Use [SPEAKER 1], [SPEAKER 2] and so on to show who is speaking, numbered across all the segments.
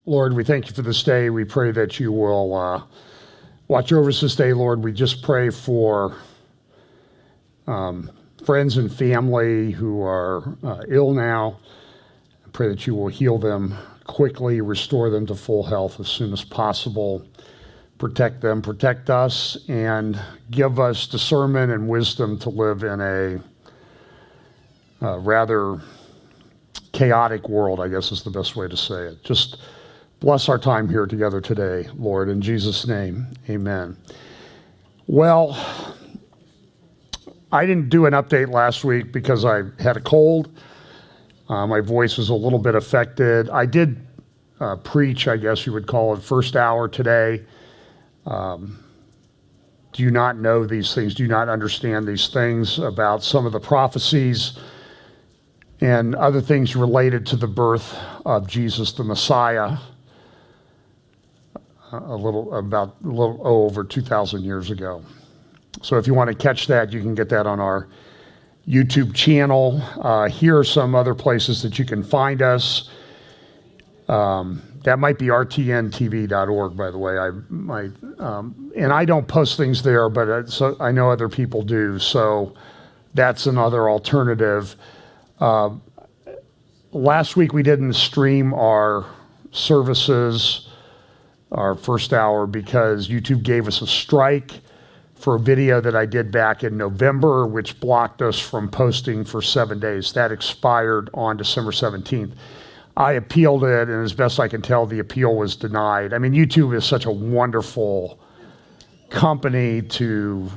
[SPEAKER 1] Lord, we thank you for this day. We pray that you will watch over us this day, Lord. We just pray for friends and family who are ill now. I pray that you will heal them quickly, restore them to full health as soon as possible. Protect them, protect us, and give us discernment and wisdom to live in a rather chaotic world, I guess is the best way to say it. Just bless our time here together today, Lord, in Jesus' name, amen. Well, I didn't do an update last week because I had a cold. My voice was a little bit affected. I did preach, I guess you would call it, first hour today. Do you not know these things? Do you not understand these things about some of the prophecies and other things related to the birth of Jesus the Messiah? Over 2,000 years ago. So if you want to catch that, you can get that on our YouTube channel. Here are some other places that you can find us. That might be rtntv.org, by the way. And I don't post things there, but so I know other people do. So that's another alternative. Last week we didn't stream our services, our first hour, because YouTube gave us a strike for a video that I did back in November, which blocked us from posting for 7 days. That expired on December 17th. I appealed it, and as best I can tell, the appeal was denied. I mean, YouTube is such a wonderful company to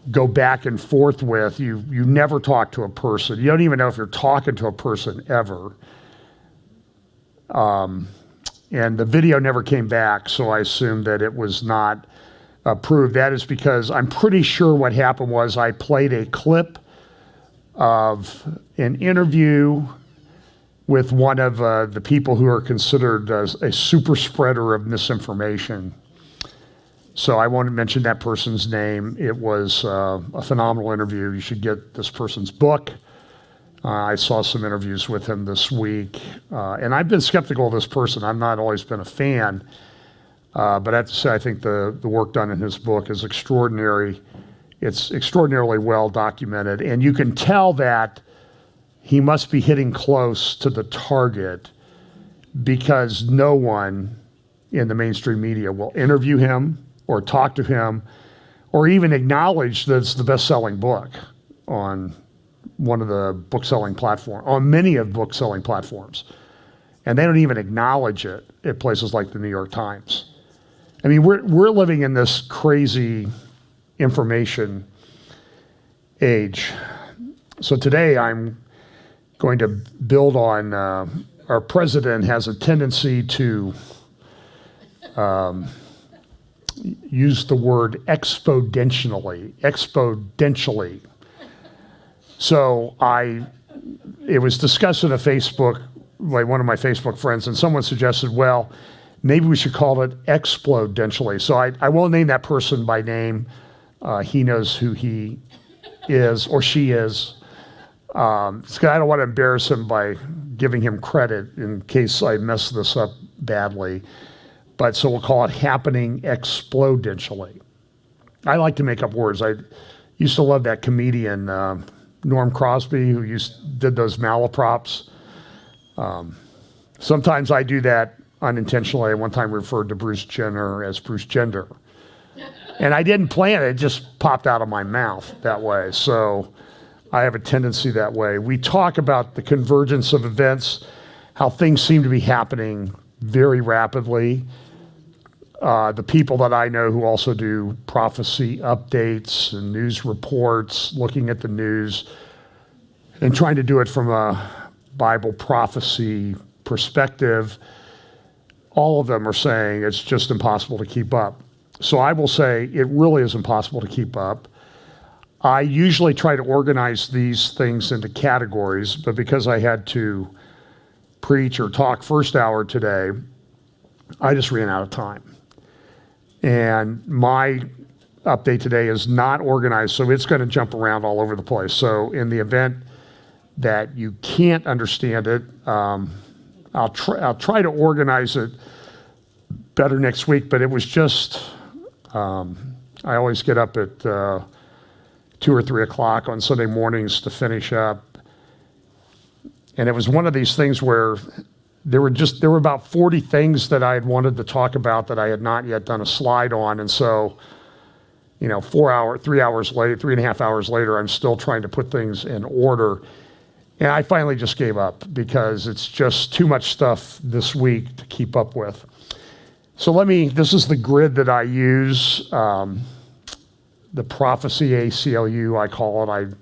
[SPEAKER 1] go back and forth with. You never talk to a person. You don't even know if you're talking to a person ever. And the video never came back, so I assumed that it was not approved. That is because I'm pretty sure what happened was I played a clip of an interview with one of the people who are considered a super spreader of misinformation. So I won't mention that person's name. It was a phenomenal interview. You should get this person's book. I saw some interviews with him this week, and I've been skeptical of this person. I've not always been a fan, but I have to say I think the work done in his book is extraordinary. It's extraordinarily well documented, and you can tell that he must be hitting close to the target because no one in the mainstream media will interview him or talk to him or even acknowledge that it's the best-selling book on one of the book-selling platforms, on many of book-selling platforms. And they don't even acknowledge it at places like the New York Times. I mean, we're living in this crazy information age. So today I'm going to build on, our president has a tendency to use the word exponentially. So it was discussed in a Facebook, by one of my Facebook friends, and someone suggested, well, maybe we should call it explodentially. So I won't name that person by name. He knows who he is or she is. I don't want to embarrass him by giving him credit in case I mess this up badly. But so we'll call it happening explodentially. I like to make up words. I used to love that comedian, Norm Crosby, who did those malaprops. Sometimes I do that unintentionally. I one time referred to Bruce Jenner as Bruce Gender. And I didn't plan it, it just popped out of my mouth that way. So I have a tendency that way. We talk about the convergence of events, how things seem to be happening very rapidly. The people that I know who also do prophecy updates and news reports, looking at the news and trying to do it from a Bible prophecy perspective, all of them are saying it's just impossible to keep up. So I will say it really is impossible to keep up. I usually try to organize these things into categories, but because I had to preach or talk first hour today, I just ran out of time. And my update today is not organized, so it's going to jump around all over the place. So in the event that you can't understand it, I'll try to organize it better next week, but it was just, I always get up at 2 or 3 o'clock on Sunday mornings to finish up. And it was one of these things where there were about 40 things that I had wanted to talk about that I had not yet done a slide on. And so, 3 hours later, 3.5 hours later, I'm still trying to put things in order. And I finally just gave up because it's just too much stuff this week to keep up with. So this is the grid that I use, the prophecy ACLU, I call it.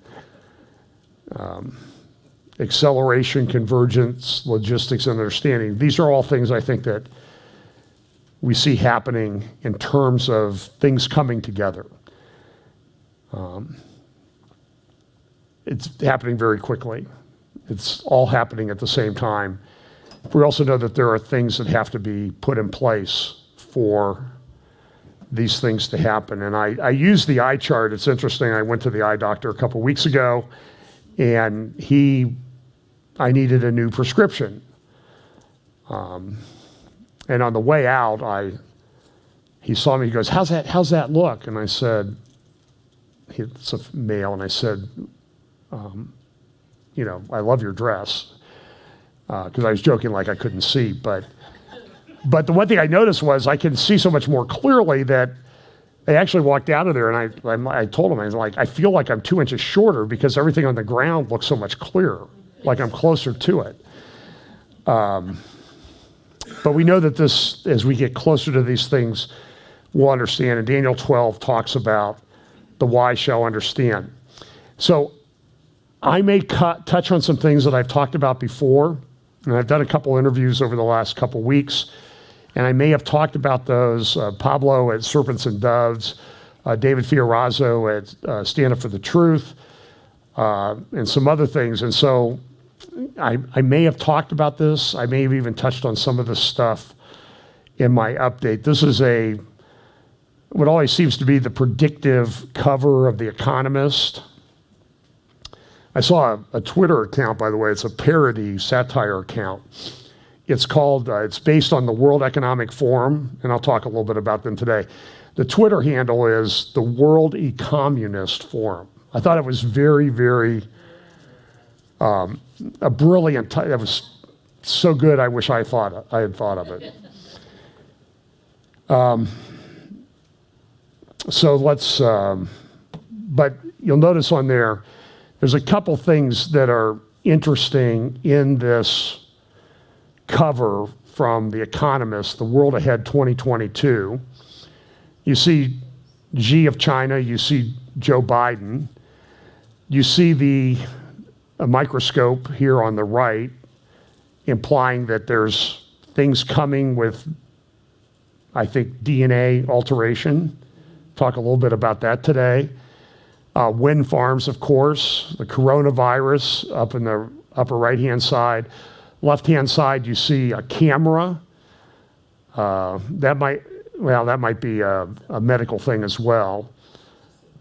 [SPEAKER 1] Acceleration, convergence, logistics, and understanding. These are all things I think that we see happening in terms of things coming together. It's happening very quickly. It's all happening at the same time. We also know that there are things that have to be put in place for these things to happen. And I use the eye chart. It's interesting. I went to the eye doctor a couple weeks ago, and I needed a new prescription. And on the way out, he saw me, he goes, how's that look? And I said, it's a male, and I said, I love your dress. Because I was joking like I couldn't see, but the one thing I noticed was I can see so much more clearly that I actually walked out of there, and I told him, I was like, I feel like I'm 2 inches shorter because everything on the ground looks so much clearer, like I'm closer to it. But we know that this, as we get closer to these things, we'll understand. And Daniel 12 talks about the wise shall understand. So I may touch on some things that I've talked about before, and I've done a couple interviews over the last couple weeks, and I may have talked about those. Pablo at Serpents and Doves, David Fiorazo at Stand Up for the Truth, and some other things. And so I may have talked about this. I may have even touched on some of this stuff in my update. This is what always seems to be the predictive cover of The Economist. I saw a Twitter account, by the way. It's a parody satire account. It's called, it's based on the World Economic Forum, and I'll talk a little bit about them today. The Twitter handle is the World Economist Forum. I thought it was very, very, a brilliant, that was so good, I wish I had thought of it. So let's, but you'll notice on there's a couple things that are interesting in this cover from The Economist, The World Ahead 2022. You see Xi of China, you see Joe Biden, you see a microscope here on the right, implying that there's things coming with, I think, DNA alteration. Talk a little bit about that today. Wind farms, of course, the coronavirus up in the upper right-hand side. Left-hand side, you see a camera. That might be a medical thing as well.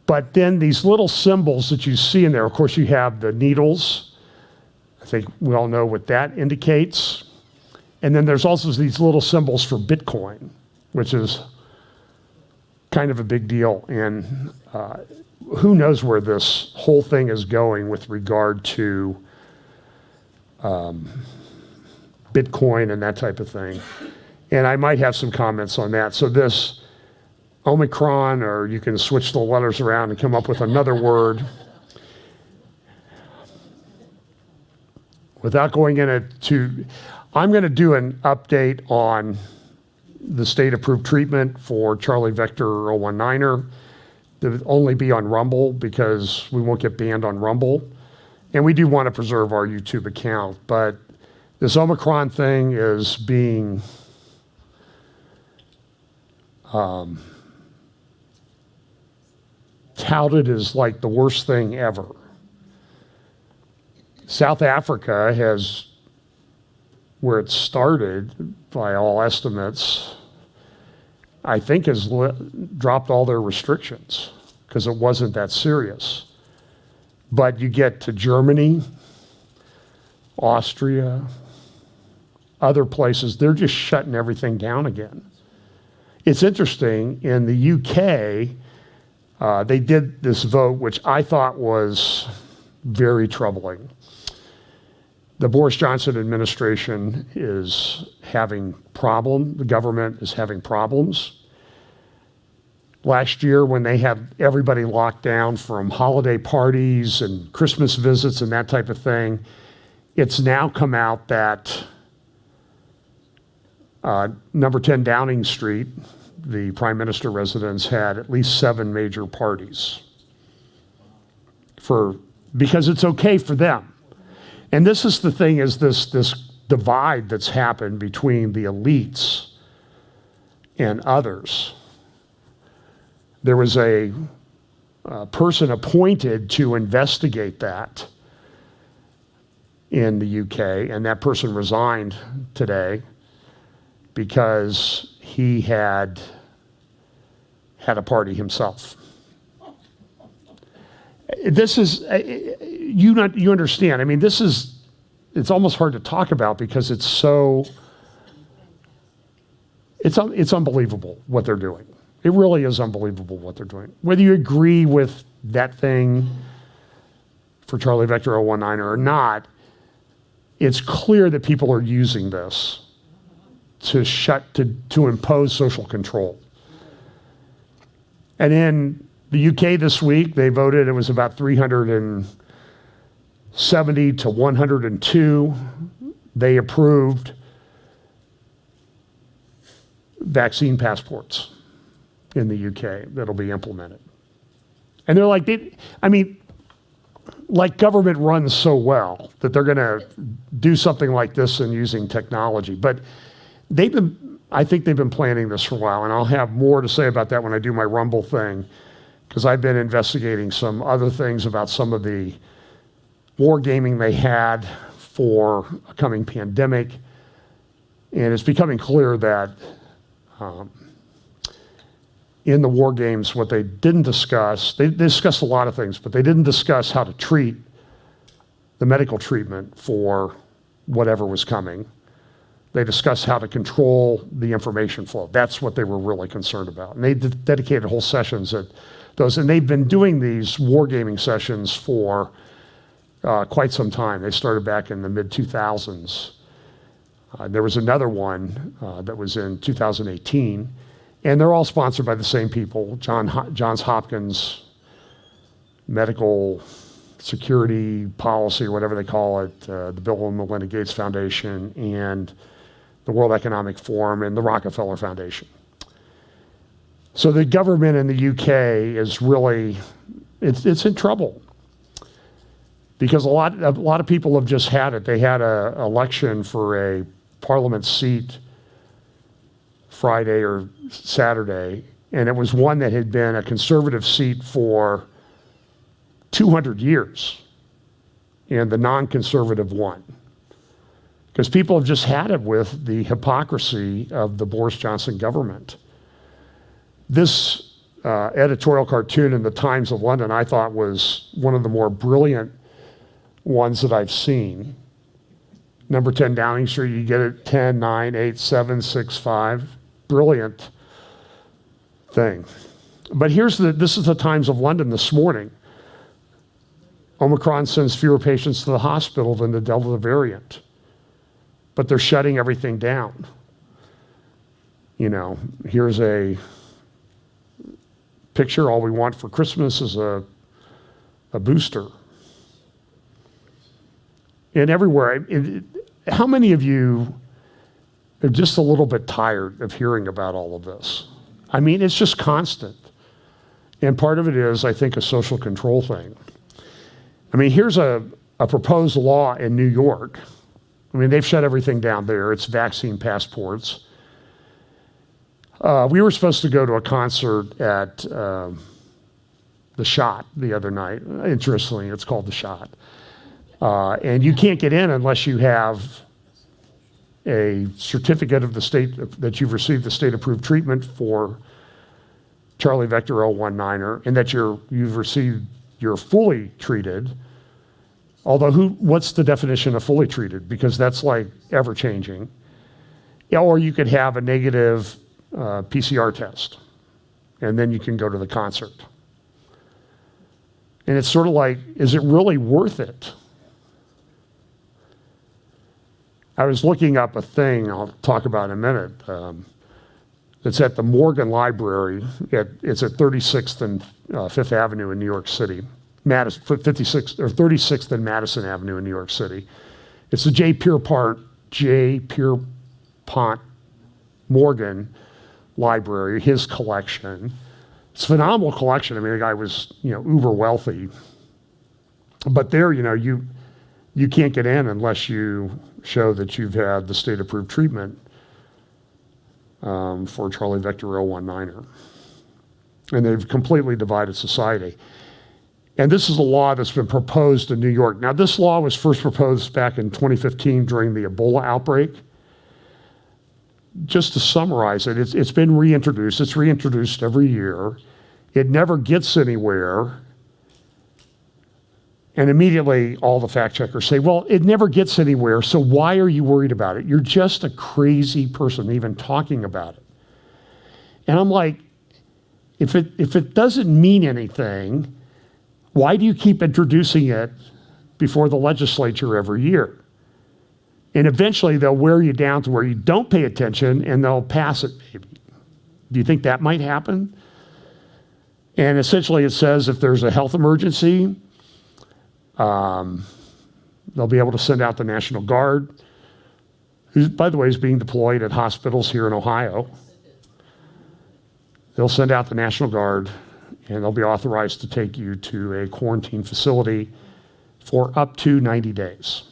[SPEAKER 1] But then these little symbols that you see in there, of course, you have the needles. I think we all know what that indicates. And then there's also these little symbols for Bitcoin, which is kind of a big deal. And who knows where this whole thing is going with regard to Bitcoin and that type of thing. And I might have some comments on that. So this Omicron, or you can switch the letters around and come up with another word. Without going into, I'm going to do an update on the state-approved treatment for Charlie Vector 019er. It would only be on Rumble because we won't get banned on Rumble. And we do want to preserve our YouTube account. But this Omicron thing is being touted as like the worst thing ever. South Africa has, where it started, by all estimates, I think has dropped all their restrictions because it wasn't that serious. But you get to Germany, Austria, other places, they're just shutting everything down again. It's interesting, in the UK, they did this vote, which I thought was very troubling. The Boris Johnson administration is having the government is having problems. Last year, when they had everybody locked down from holiday parties and Christmas visits and that type of thing, it's now come out that number 10 Downing Street, the Prime Minister residence, had at least 7 major parties because it's okay for them. And this is the thing, is this divide that's happened between the elites and others. There was a person appointed to investigate that in the UK, and that person resigned today because he had a party himself. This is, you understand, I mean, it's almost hard to talk about because it's unbelievable what they're doing. It really is unbelievable what they're doing. Whether you agree with that thing for Charlie Vector 019 or not, it's clear that people are using this to impose social control. And in the UK this week, they voted, it was about 370 to 102. They approved vaccine passports in the UK that'll be implemented. And they're like, like government runs so well that they're gonna do something like this and using technology. But I think they've been planning this for a while, and I'll have more to say about that when I do my Rumble thing, because I've been investigating some other things about some of the wargaming they had for a coming pandemic. And it's becoming clear that in the war games, what they didn't discuss, they discussed a lot of things, but they didn't discuss how to treat the medical treatment for whatever was coming. They discussed how to control the information flow. That's what they were really concerned about. And they dedicated whole sessions at those. And they've been doing these wargaming sessions for quite some time. They started back in the mid-2000s. There was another one that was in 2018. And they're all sponsored by the same people, Johns Hopkins Medical Security Policy, or whatever they call it, the Bill and Melinda Gates Foundation, and the World Economic Forum, and the Rockefeller Foundation. So the government in the UK is really, it's in trouble. Because a lot of people have just had it. They had an election for a parliament seat Friday or Saturday, and it was one that had been a conservative seat for 200 years, and the non-conservative won. Because people have just had it with the hypocrisy of the Boris Johnson government. This editorial cartoon in the Times of London, I thought, was one of the more brilliant ones that I've seen. Number 10 Downing Street, you get it, 10, 9, 8, 7, 6, 5. Brilliant thing. But this is the Times of London this morning. Omicron sends fewer patients to the hospital than the Delta variant, but they're shutting everything down. You know, here's a picture. All we want for Christmas is a booster. And everywhere, how many of you are just a little bit tired of hearing about all of this? I mean, it's just constant. And part of it is, I think, a social control thing. I mean, here's a proposed law in New York. I mean, they've shut everything down there. It's vaccine passports. We were supposed to go to a concert at The Shot the other night. Interestingly, it's called The Shot. And you can't get in unless you have a certificate of the state that you've received the state-approved treatment for Charlie Vector 019er, and that you're fully treated. Although what's the definition of fully treated? Because that's like ever-changing. Yeah, or you could have a negative PCR test, and then you can go to the concert. And it's sort of like, is it really worth it? I was looking up a thing I'll talk about in a minute. It's at the Morgan Library. It's at 36th and 5th Avenue in New York City. 36th and Madison Avenue in New York City. It's the J. Pierpont Morgan Library, his collection. It's a phenomenal collection. I mean, the guy was, uber wealthy. But there, you can't get in unless you show that you've had the state-approved treatment for Charlie Vector 019er. And they've completely divided society. And this is a law that's been proposed in New York. Now, this law was first proposed back in 2015 during the Ebola outbreak. Just to summarize it, it's been reintroduced. It's reintroduced every year. It never gets anywhere. And immediately all the fact checkers say, well, it never gets anywhere, so why are you worried about it? You're just a crazy person even talking about it. And I'm like, if it doesn't mean anything, why do you keep introducing it before the legislature every year? And eventually they'll wear you down to where you don't pay attention and they'll pass it maybe. Do you think that might happen? And essentially it says if there's a health emergency, they'll be able to send out the National Guard, who, by the way, is being deployed at hospitals here in Ohio. They'll send out the National Guard, and they'll be authorized to take you to a quarantine facility for up to 90 days.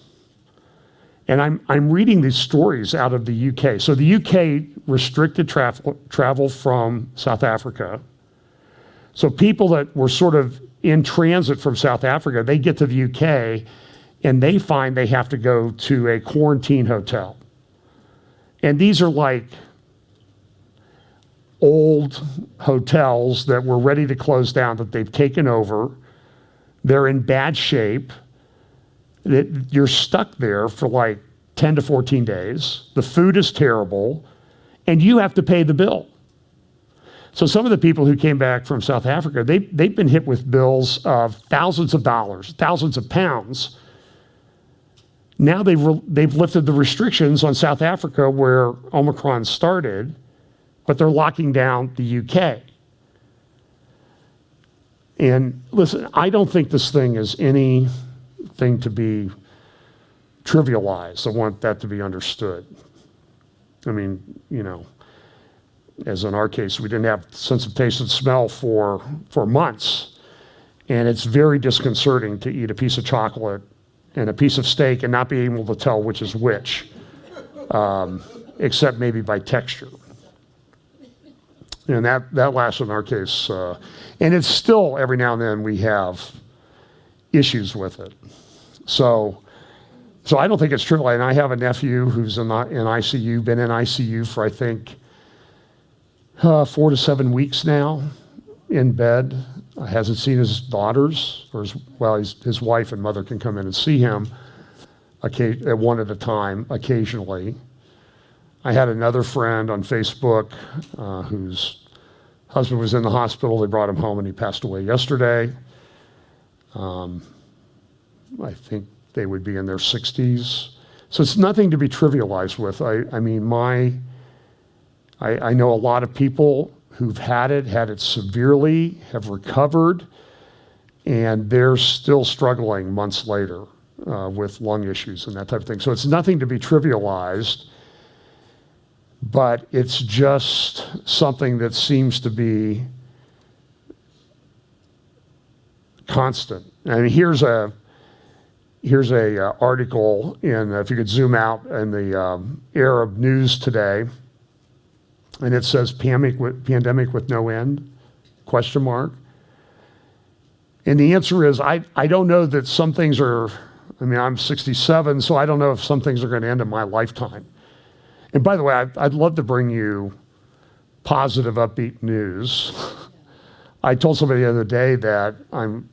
[SPEAKER 1] And I'm reading these stories out of the UK. So the UK restricted travel from South Africa. So people that were sort of in transit from South Africa, they get to the UK and they find they have to go to a quarantine hotel. And these are like old hotels that were ready to close down that they've taken over. They're in bad shape. You're stuck there for like 10 to 14 days. The food is terrible, and you have to pay the bill. So some of the people who came back from South Africa, they've been hit with bills of thousands of dollars, thousands of pounds. Now they've lifted the restrictions on South Africa where Omicron started, but they're locking down the UK. And listen, I don't think this thing is anything to be trivialized. I want that to be understood. I mean, as in our case, we didn't have sense of taste and smell for months. And it's very disconcerting to eat a piece of chocolate and a piece of steak and not be able to tell which is which, except maybe by texture. And that lasts in our case. And it's still, every now and then, we have issues with it. So I don't think it's trivial. And I have a nephew who's in ICU, been in ICU for, I think, 4 to 7 weeks now, in bed. Hasn't seen his daughters, or his wife and mother can come in and see him at one at a time, occasionally. I had another friend on Facebook whose husband was in the hospital. They brought him home and he passed away yesterday. I think they would be in their 60s. So it's nothing to be trivialized with. I know a lot of people who've had it severely, have recovered, and they're still struggling months later with lung issues and that type of thing. So it's nothing to be trivialized, but it's just something that seems to be constant. And here's a article in, if you could zoom out, in the Arab News today. And it says pandemic with no end, ? And the answer is, I don't know that some things are, I'm 67, so I don't know if some things are going to end in my lifetime. And by the way, I'd love to bring you positive, upbeat news. I told somebody the other day that I'm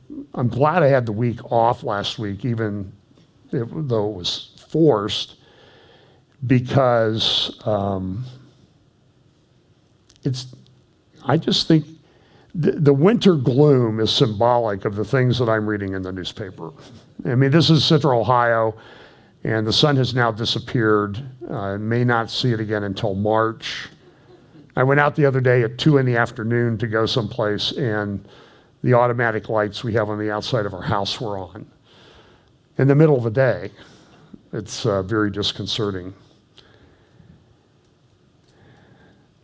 [SPEAKER 1] glad I had the week off last week, even though it was forced, because I just think the winter gloom is symbolic of the things that I'm reading in the newspaper. I mean, this is Central Ohio, and the sun has now disappeared. I may not see it again until March. I went out the other day at 2 in the afternoon to go someplace, and the automatic lights we have on the outside of our house were on in the middle of the day. It's very disconcerting.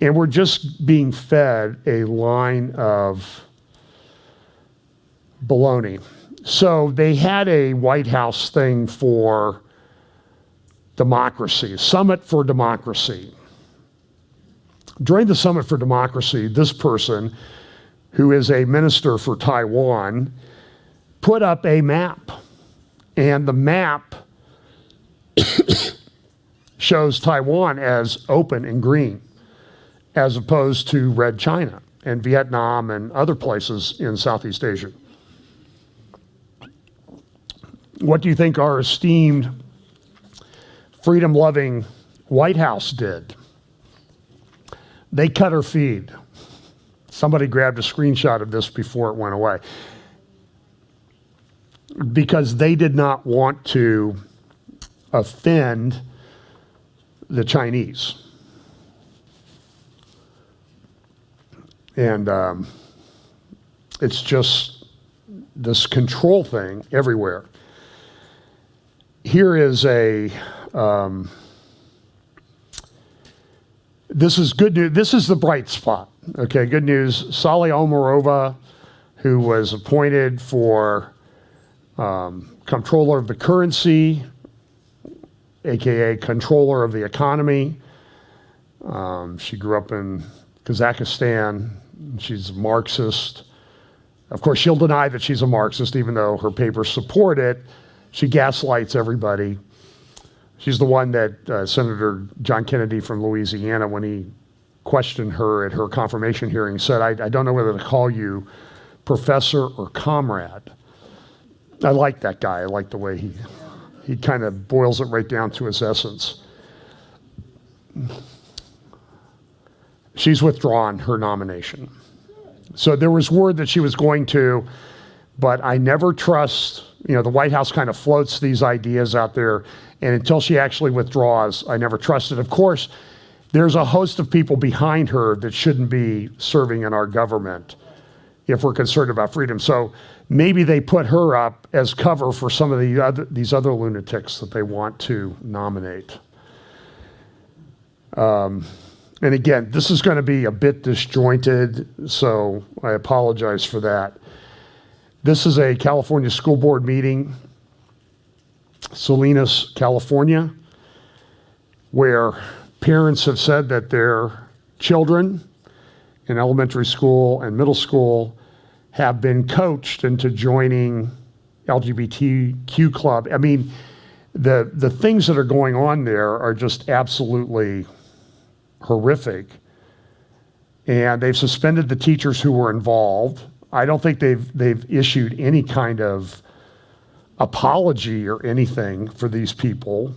[SPEAKER 1] And we're just being fed a line of baloney. So they had a White House thing for democracy, Summit for Democracy. During the Summit for Democracy, this person, who is a minister for Taiwan, put up a map. And the map shows Taiwan as open and green, as opposed to red China and Vietnam and other places in Southeast Asia. What do you think our esteemed, freedom-loving White House did? They cut her feed. Somebody grabbed a screenshot of this before it went away. Because they did not want to offend the Chinese. And it's just this control thing everywhere. Here is this is good news. This is the bright spot. Okay, good news. Salih Omarova, who was appointed for comptroller of the currency, aka controller of the economy. She grew up in Kazakhstan. She's a Marxist. Of course, she'll deny that she's a Marxist, even though her papers support it. She gaslights everybody. She's the one that Senator John Kennedy from Louisiana, when he questioned her at her confirmation hearing, said, I don't know whether to call you professor or comrade. I like that guy. I like the way he kind of boils it right down to its essence. She's withdrawn her nomination. So there was word that she was going to, but I never trust, the White House kind of floats these ideas out there, and until she actually withdraws, I never trust it. Of course, there's a host of people behind her that shouldn't be serving in our government if we're concerned about freedom. So maybe they put her up as cover for some of these other lunatics that they want to nominate. And again, this is going to be a bit disjointed, so I apologize for that. This is a California school board meeting, Salinas, California, where parents have said that their children in elementary school and middle school have been coached into joining LGBTQ club. I mean, the things that are going on there are just absolutely horrific. And they've suspended the teachers who were involved. I don't think they've issued any kind of apology or anything for these people.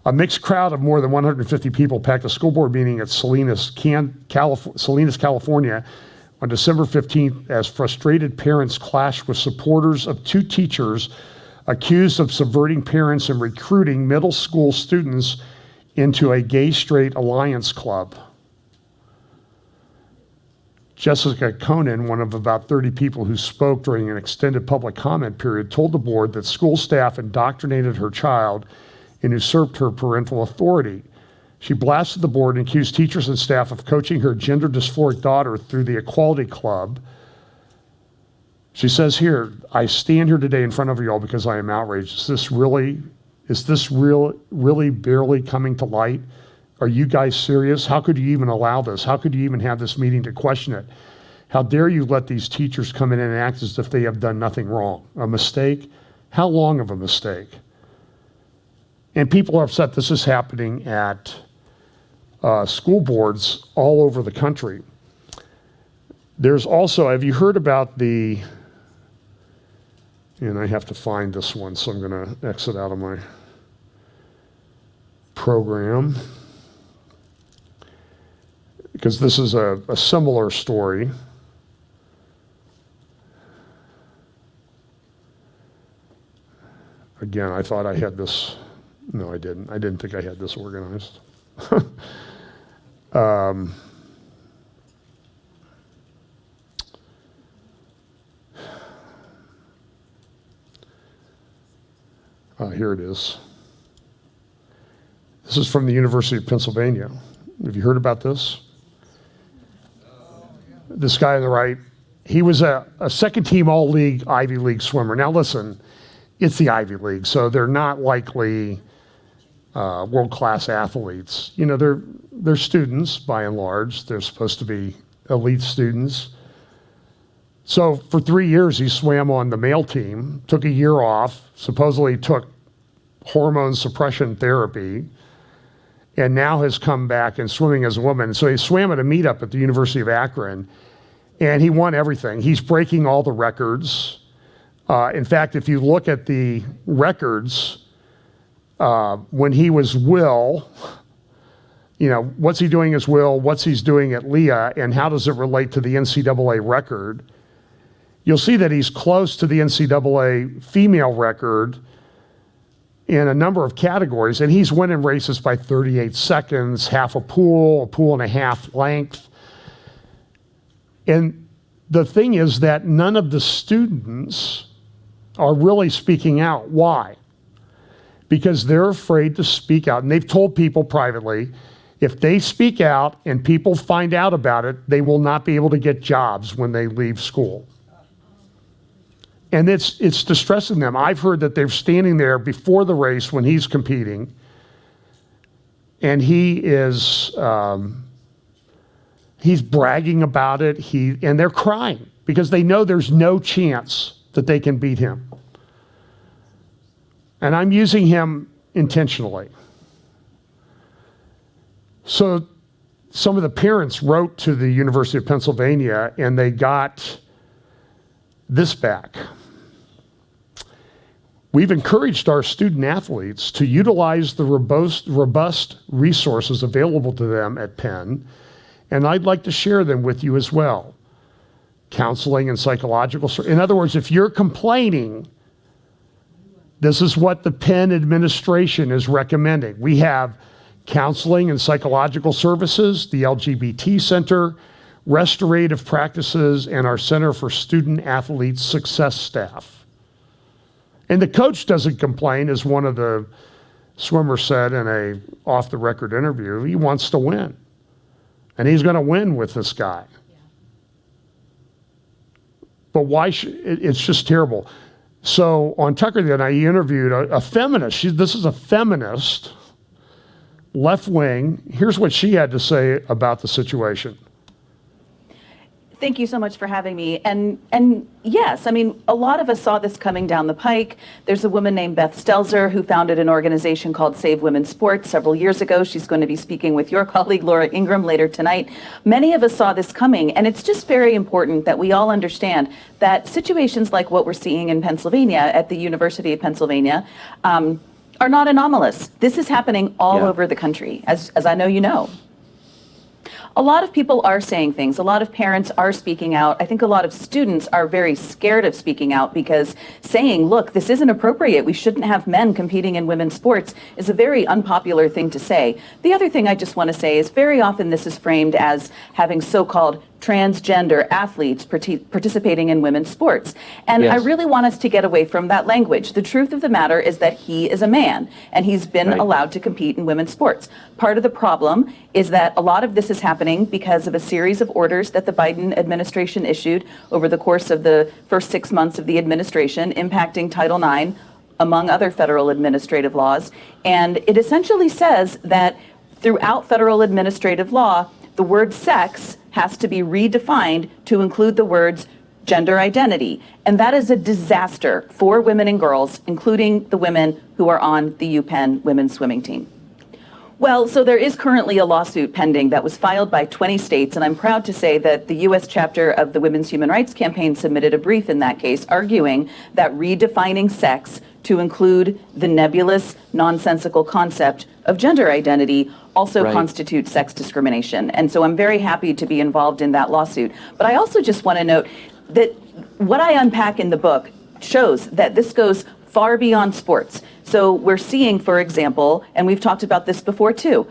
[SPEAKER 1] A mixed crowd of more than 150 people packed a school board meeting at Salinas, California on December 15th as frustrated parents clashed with supporters of two teachers accused of subverting parents and recruiting middle school students into a gay-straight alliance club. Jessica Conan, one of about 30 people who spoke during an extended public comment period, told the board that school staff indoctrinated her child and usurped her parental authority. She blasted the board and accused teachers and staff of coaching her gender dysphoric daughter through the Equality Club. She says here, I stand here today in front of you all because I am outraged. Is this really barely coming to light? Are you guys serious? How could you even allow this? How could you even have this meeting to question it? How dare you let these teachers come in and act as if they have done nothing wrong? A mistake? How long of a mistake? And people are upset this is happening at school boards all over the country. There's also, have you heard about and I have to find this one, so I'm going to exit out of my program, because this is a similar story. Again, I thought I had this. No, I didn't. I didn't think I had this organized. Here it is. This is from the University of Pennsylvania. Have you heard about this? This guy on the right, he was a second team all-league Ivy League swimmer. Now listen, it's the Ivy League, so they're not likely world-class athletes. You know, they're students by and large. They're supposed to be elite students. So for 3 years, he swam on the male team, took a year off, supposedly took hormone suppression therapy, and now has come back and swimming as a woman. So he swam at a meetup at the University of Akron, and he won everything. He's breaking all the records. In fact, if you look at the records, when he was Will, you know, what's he doing as Will, what's he's doing at Leah, and how does it relate to the NCAA record? You'll see that he's close to the NCAA female record in a number of categories, and he's winning races by 38 seconds, half a pool and a half length. And the thing is that none of the students are really speaking out. Why? Because they're afraid to speak out. And they've told people privately, if they speak out and people find out about it, they will not be able to get jobs when they leave school. And it's distressing them. I've heard that they're standing there before the race when he's competing, and he is he's bragging about it. And they're crying because they know there's no chance that they can beat him. And I'm using him intentionally. So some of the parents wrote to the University of Pennsylvania, and they got this back. We've encouraged our student athletes to utilize the robust resources available to them at Penn, and I'd like to share them with you as well. Counseling and psychological. In other words, if you're complaining, this is what the Penn administration is recommending. We have counseling and psychological services, the LGBT Center, restorative practices, and our Center for Student Athlete Success staff. And the coach doesn't complain, as one of the swimmers said in a off-the-record interview. He wants to win. And he's going to win with this guy. Yeah. But why it's just terrible. So on Tucker the other night, he interviewed a feminist. This is a feminist, left-wing. Here's what she had to say about the situation.
[SPEAKER 2] Thank you so much for having me. And yes, I mean, a lot of us saw this coming down the pike. There's a woman named Beth Stelzer who founded an organization called Save Women's Sports several years ago. She's going to be speaking with your colleague, Laura Ingram, later tonight. Many of us saw this coming, and it's just very important that we all understand that situations like what we're seeing in Pennsylvania at the University of Pennsylvania are not anomalous. This is happening all over the country, as I know you know. A lot of people are saying things. A lot of parents are speaking out. I think a lot of students are very scared of speaking out because saying, look, this isn't appropriate, we shouldn't have men competing in women's sports, is a very unpopular thing to say. The other thing I just want to say is very often this is framed as having so-called transgender athletes participating in women's sports. And I really want us to get away from that language. The truth of the matter is that he is a man, and he's been allowed to compete in women's sports. Part of the problem is that a lot of this is happening because of a series of orders that the Biden administration issued over the course of the first 6 months of the administration, impacting Title IX, among other federal administrative laws. And it essentially says that throughout federal administrative law, the word sex has to be redefined to include the words gender identity. And that is a disaster for women and girls, including the women who are on the UPenn women's swimming team. Well, so there is currently a lawsuit pending that was filed by 20 states, and I'm proud to say that the U.S. chapter of the Women's Human Rights Campaign submitted a brief in that case arguing that redefining sex to include the nebulous, nonsensical concept of gender identity also constitutes sex discrimination. And so I'm very happy to be involved in that lawsuit. But I also just want to note that what I unpack in the book shows that this goes far beyond sports. So we're seeing, for example, and we've talked about this before too,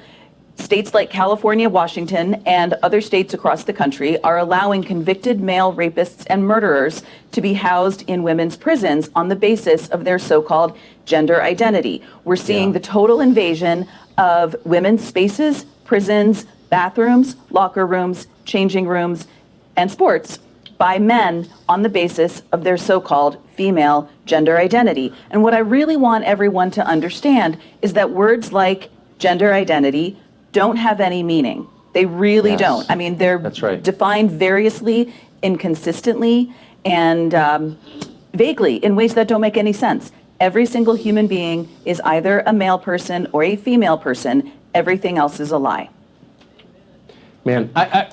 [SPEAKER 2] states like California, Washington, and other states across the country are allowing convicted male rapists and murderers to be housed in women's prisons on the basis of their so-called gender identity. We're seeing the total invasion of women's spaces, prisons, bathrooms, locker rooms, changing rooms, and sports by men on the basis of their so-called female gender identity. And what I really want everyone to understand is that words like gender identity don't have any meaning. They really don't. I mean, they're defined variously, inconsistently, and vaguely in ways that don't make any sense. Every single human being is either a male person or a female person. Everything else is a lie.
[SPEAKER 3] Man,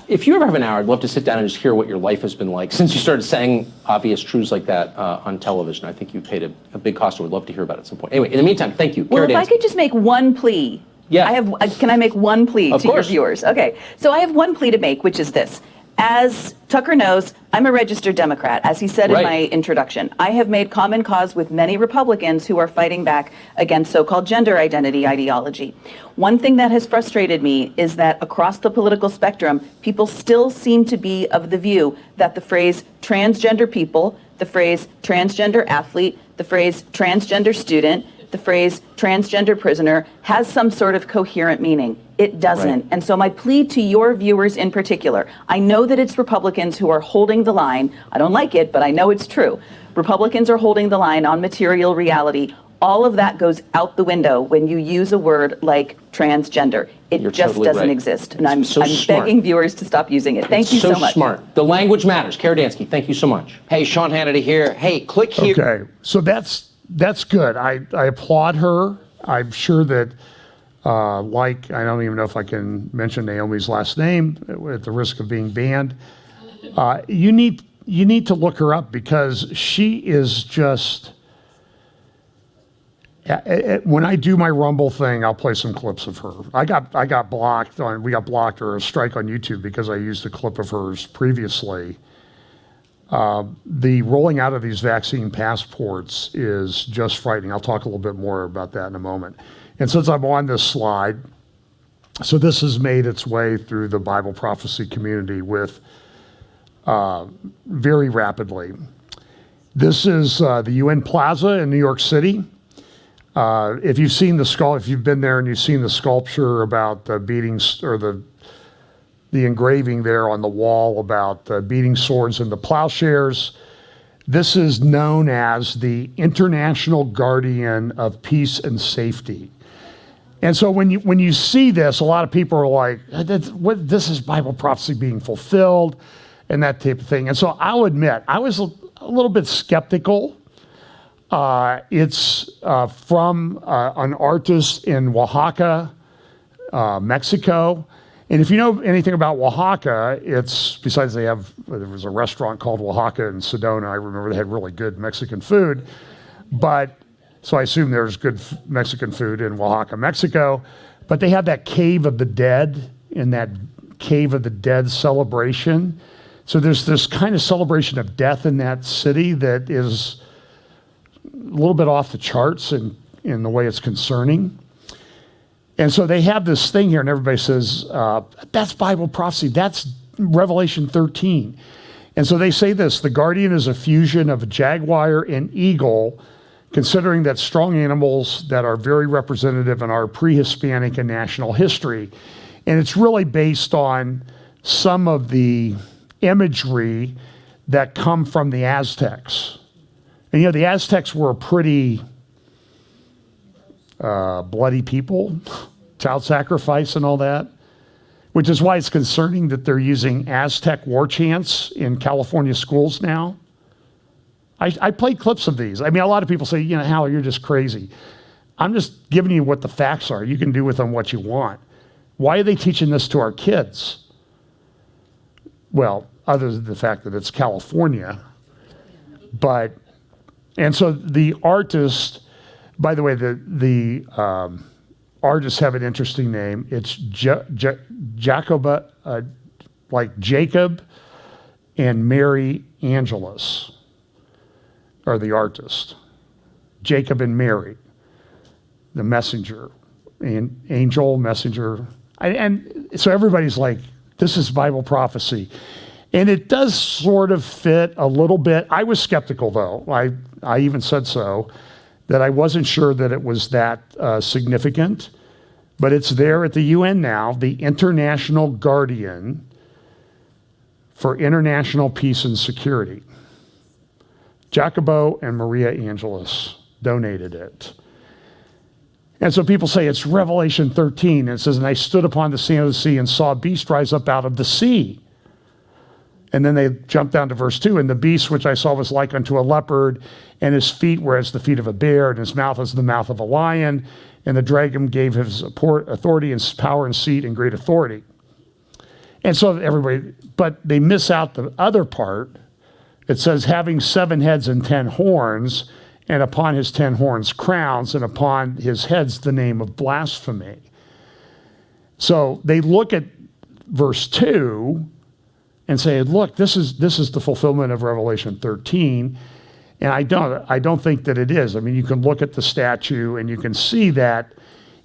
[SPEAKER 3] if you ever have an hour, I'd love to sit down and just hear what your life has been like since you started saying obvious truths like that on television. I think you paid a big cost, so we'd love to hear about it at some point. Anyway, in the meantime, thank you.
[SPEAKER 2] Well, if I could just make one plea.
[SPEAKER 3] Yeah.
[SPEAKER 2] Can I make one plea to your
[SPEAKER 3] course.
[SPEAKER 2] viewers? Okay, so I have one plea to make, which is this. As Tucker knows, I'm a registered Democrat, as he said in my introduction. I have made common cause with many Republicans who are fighting back against so-called gender identity ideology. One thing that has frustrated me is that across the political spectrum, people still seem to be of the view that the phrase transgender people, the phrase transgender athlete, the phrase transgender student, the phrase transgender prisoner has some sort of coherent meaning. It doesn't. And so my plea to your viewers in particular, I know that it's Republicans who are holding the line. I don't like it, but I know it's true. Republicans are holding the line on material reality. All of that goes out the window when you use a word like transgender. It just
[SPEAKER 3] totally
[SPEAKER 2] doesn't exist. And I'm
[SPEAKER 3] smart.
[SPEAKER 2] begging viewers to stop using it. Thank you so much.
[SPEAKER 3] Smart. The language matters. Kara Dansky, thank you so much.
[SPEAKER 4] Hey, Sean Hannity here. Hey, click here.
[SPEAKER 1] Okay, so that's good. I applaud her. I'm sure that, I don't even know if I can mention Naomi's last name at the risk of being banned. You need to look her up because she is just. When I do my Rumble thing, I'll play some clips of her. We got blocked or a strike on YouTube because I used a clip of hers previously. The rolling out of these vaccine passports is just frightening. I'll talk a little bit more about that in a moment. And since I'm on this slide, so this has made its way through the Bible prophecy community very rapidly. This is the UN Plaza in New York City. If you've been there and you've seen the sculpture about the beatings or the engraving there on the wall about beating swords into plowshares. This is known as the International Guardian of Peace and Safety. And so when you see this, a lot of people are like, this is Bible prophecy being fulfilled and that type of thing. And so I'll admit, I was a little bit skeptical. It's from an artist in Oaxaca, Mexico. And if you know anything about Oaxaca, there was a restaurant called Oaxaca in Sedona. I remember they had really good Mexican food. So I assume there's good Mexican food in Oaxaca, Mexico. But they have that Cave of the Dead, in that Cave of the Dead celebration. So there's this kind of celebration of death in that city that is a little bit off the charts in the way it's concerning. And so they have this thing here, and everybody says, that's Bible prophecy. That's Revelation 13. And so they say this: the guardian is a fusion of a jaguar and eagle, considering that strong animals that are very representative in our pre-Hispanic and national history. And it's really based on some of the imagery that come from the Aztecs. And the Aztecs were a pretty bloody people, child sacrifice and all that, which is why it's concerning that they're using Aztec war chants in California schools now. I played clips of these. I mean, a lot of people say, Hal, you're just crazy. I'm just giving you what the facts are. You can do with them what you want. Why are they teaching this to our kids? Well, other than the fact that it's California. And so the artist By the way, the artists have an interesting name. It's Jacoba, like Jacob and Mary Angelus are the artists. Jacob and Mary, the messenger, and angel, messenger. And so everybody's like, this is Bible prophecy. And it does sort of fit a little bit. I was skeptical, though. I even said so, that I wasn't sure that it was that significant. But it's there at the UN now, the International Guardian for International Peace and Security. Jacobo and Maria Angelus donated it. And so people say it's Revelation 13. And it says, and I stood upon the sand of the sea and saw a beast rise up out of the sea. And then they jump down to verse 2. And the beast which I saw was like unto a leopard, and his feet were as the feet of a bear, and his mouth as the mouth of a lion. And the dragon gave his authority and power and seat and great authority. And so everybody, but they miss out the other part. It says, having 7 heads and 10 horns, and upon his 10 horns crowns, and upon his heads the name of blasphemy. So they look at verse 2 and say, look, this is the fulfillment of Revelation 13. And I don't think that it is. I mean, you can look at the statue and you can see that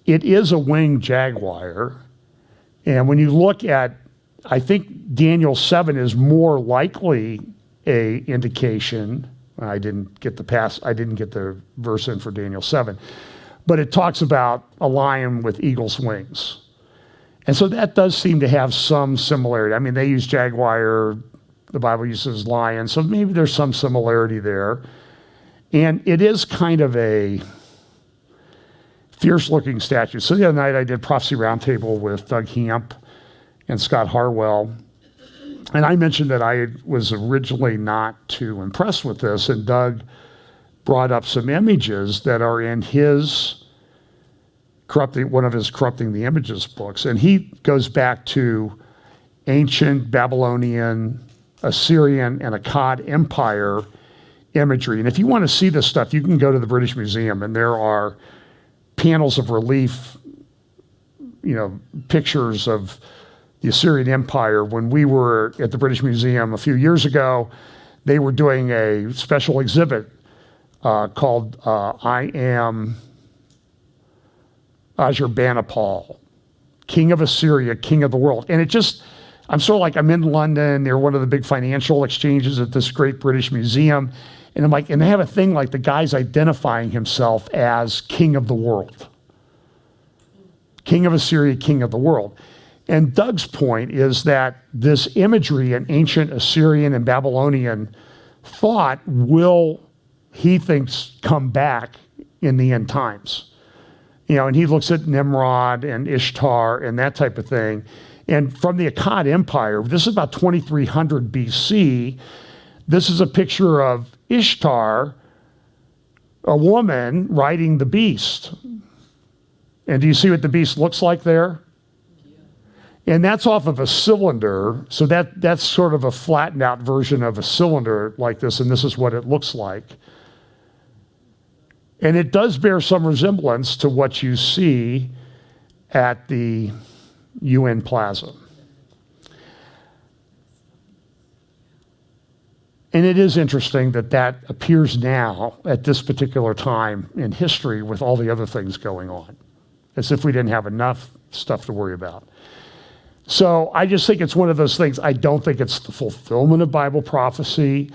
[SPEAKER 1] it is a winged jaguar. And when you look at, I think Daniel 7 is more likely a indication. I didn't get the verse in for Daniel 7, but it talks about a lion with eagle's wings. And so that does seem to have some similarity. I mean, they use jaguar, the Bible uses lion, so maybe there's some similarity there. And it is kind of a fierce-looking statue. So the other night I did Prophecy Roundtable with Doug Hamp and Scott Harwell, and I mentioned that I was originally not too impressed with this, and Doug brought up some images that are in his one of his Corrupting the Images books, and he goes back to ancient Babylonian, Assyrian, and Akkad Empire imagery. And if you want to see this stuff, you can go to the British Museum, and there are panels of relief, pictures of the Assyrian Empire. When we were at the British Museum a few years ago, they were doing a special exhibit called I Am Ashurbanipal, King of Assyria, King of the World. And I'm sort of like, I'm in London, they're one of the big financial exchanges at this great British museum. And I'm like, and they have a thing like the guy's identifying himself as King of the World. King of Assyria, King of the World. And Doug's point is that this imagery in ancient Assyrian and Babylonian thought will, he thinks, come back in the end times. And he looks at Nimrod and Ishtar and that type of thing. And from the Akkad Empire, this is about 2300 BC. This is a picture of Ishtar, a woman riding the beast. And do you see what the beast looks like there? And that's off of a cylinder. So that's sort of a flattened out version of a cylinder like this. And this is what it looks like. And it does bear some resemblance to what you see at the UN Plaza. And it is interesting that appears now at this particular time in history with all the other things going on, as if we didn't have enough stuff to worry about. So I just think it's one of those things. I don't think it's the fulfillment of Bible prophecy,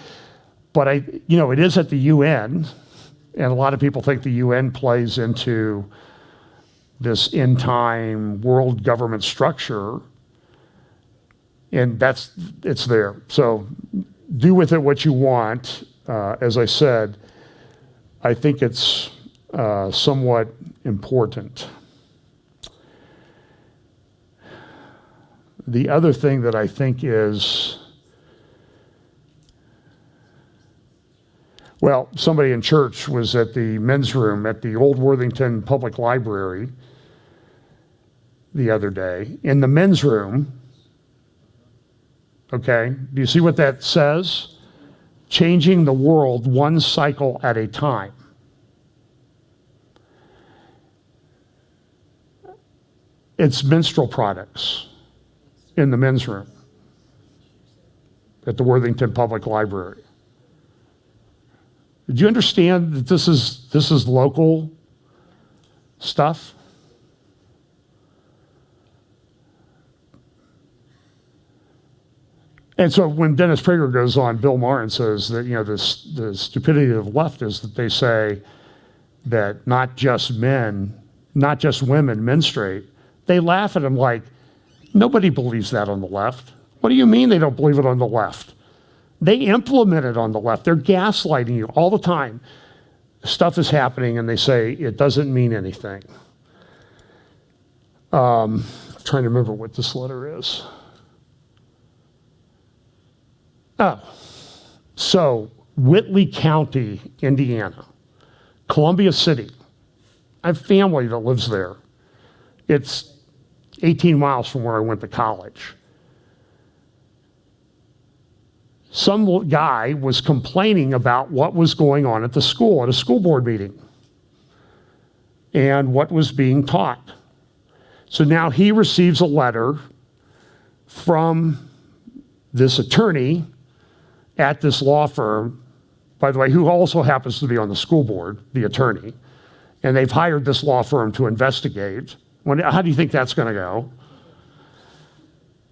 [SPEAKER 1] but it is at the UN. And a lot of people think the UN plays into this end-time world government structure, and it's there. So do with it what you want. As I said, I think it's somewhat important. The other thing that I think is, somebody in church was at the men's room at the Old Worthington Public Library the other day. In the men's room, okay, do you see what that says? Changing the world one cycle at a time. It's menstrual products in the men's room at the Worthington Public Library. Do you understand that this is local stuff? And so when Dennis Prager goes on, Bill Maher, and says that, the stupidity of the left is that they say that not just women menstruate, they laugh at him like, nobody believes that on the left. What do you mean they don't believe it on the left? They implement it on the left. They're gaslighting you all the time. Stuff is happening and they say it doesn't mean anything. I'm trying to remember what this letter is. Oh, so Whitley County, Indiana, Columbia City. I have family that lives there. It's 18 miles from where I went to college. Some guy was complaining about what was going on at the school, at a school board meeting, and what was being taught. So now he receives a letter from this attorney at this law firm, by the way, who also happens to be on the school board, the attorney, and they've hired this law firm to investigate. How do you think that's going to go?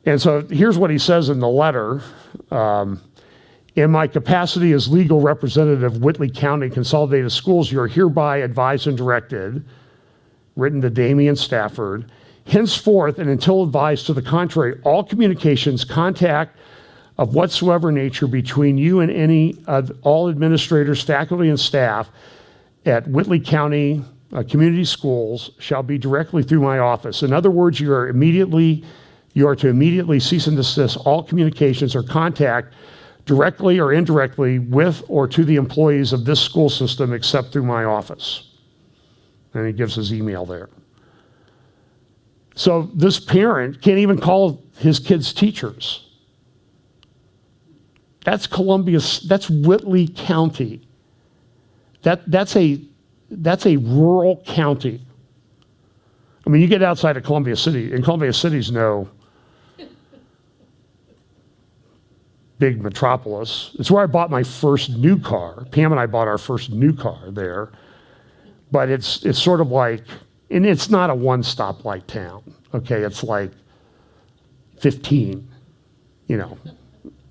[SPEAKER 1] And so here's what he says in the letter. In my capacity as legal representative of Whitley County Consolidated Schools, you are hereby advised and directed, written to Damian Stafford, henceforth and until advised to the contrary, all communications, contact of whatsoever nature between you and any of all administrators, faculty, and staff at Whitley County Community Schools shall be directly through my office. In other words, you are to immediately cease and desist all communications or contact directly or indirectly with or to the employees of this school system except through my office. And he gives his email there. So this parent can't even call his kids teachers. That's that's Whitley County. That's a rural county. I mean, you get outside of Columbia City, and Columbia City's no big metropolis. It's where I bought my first new car. Pam and I bought our first new car there. But it's sort of like, and it's not a one stoplight town, okay? It's like 15,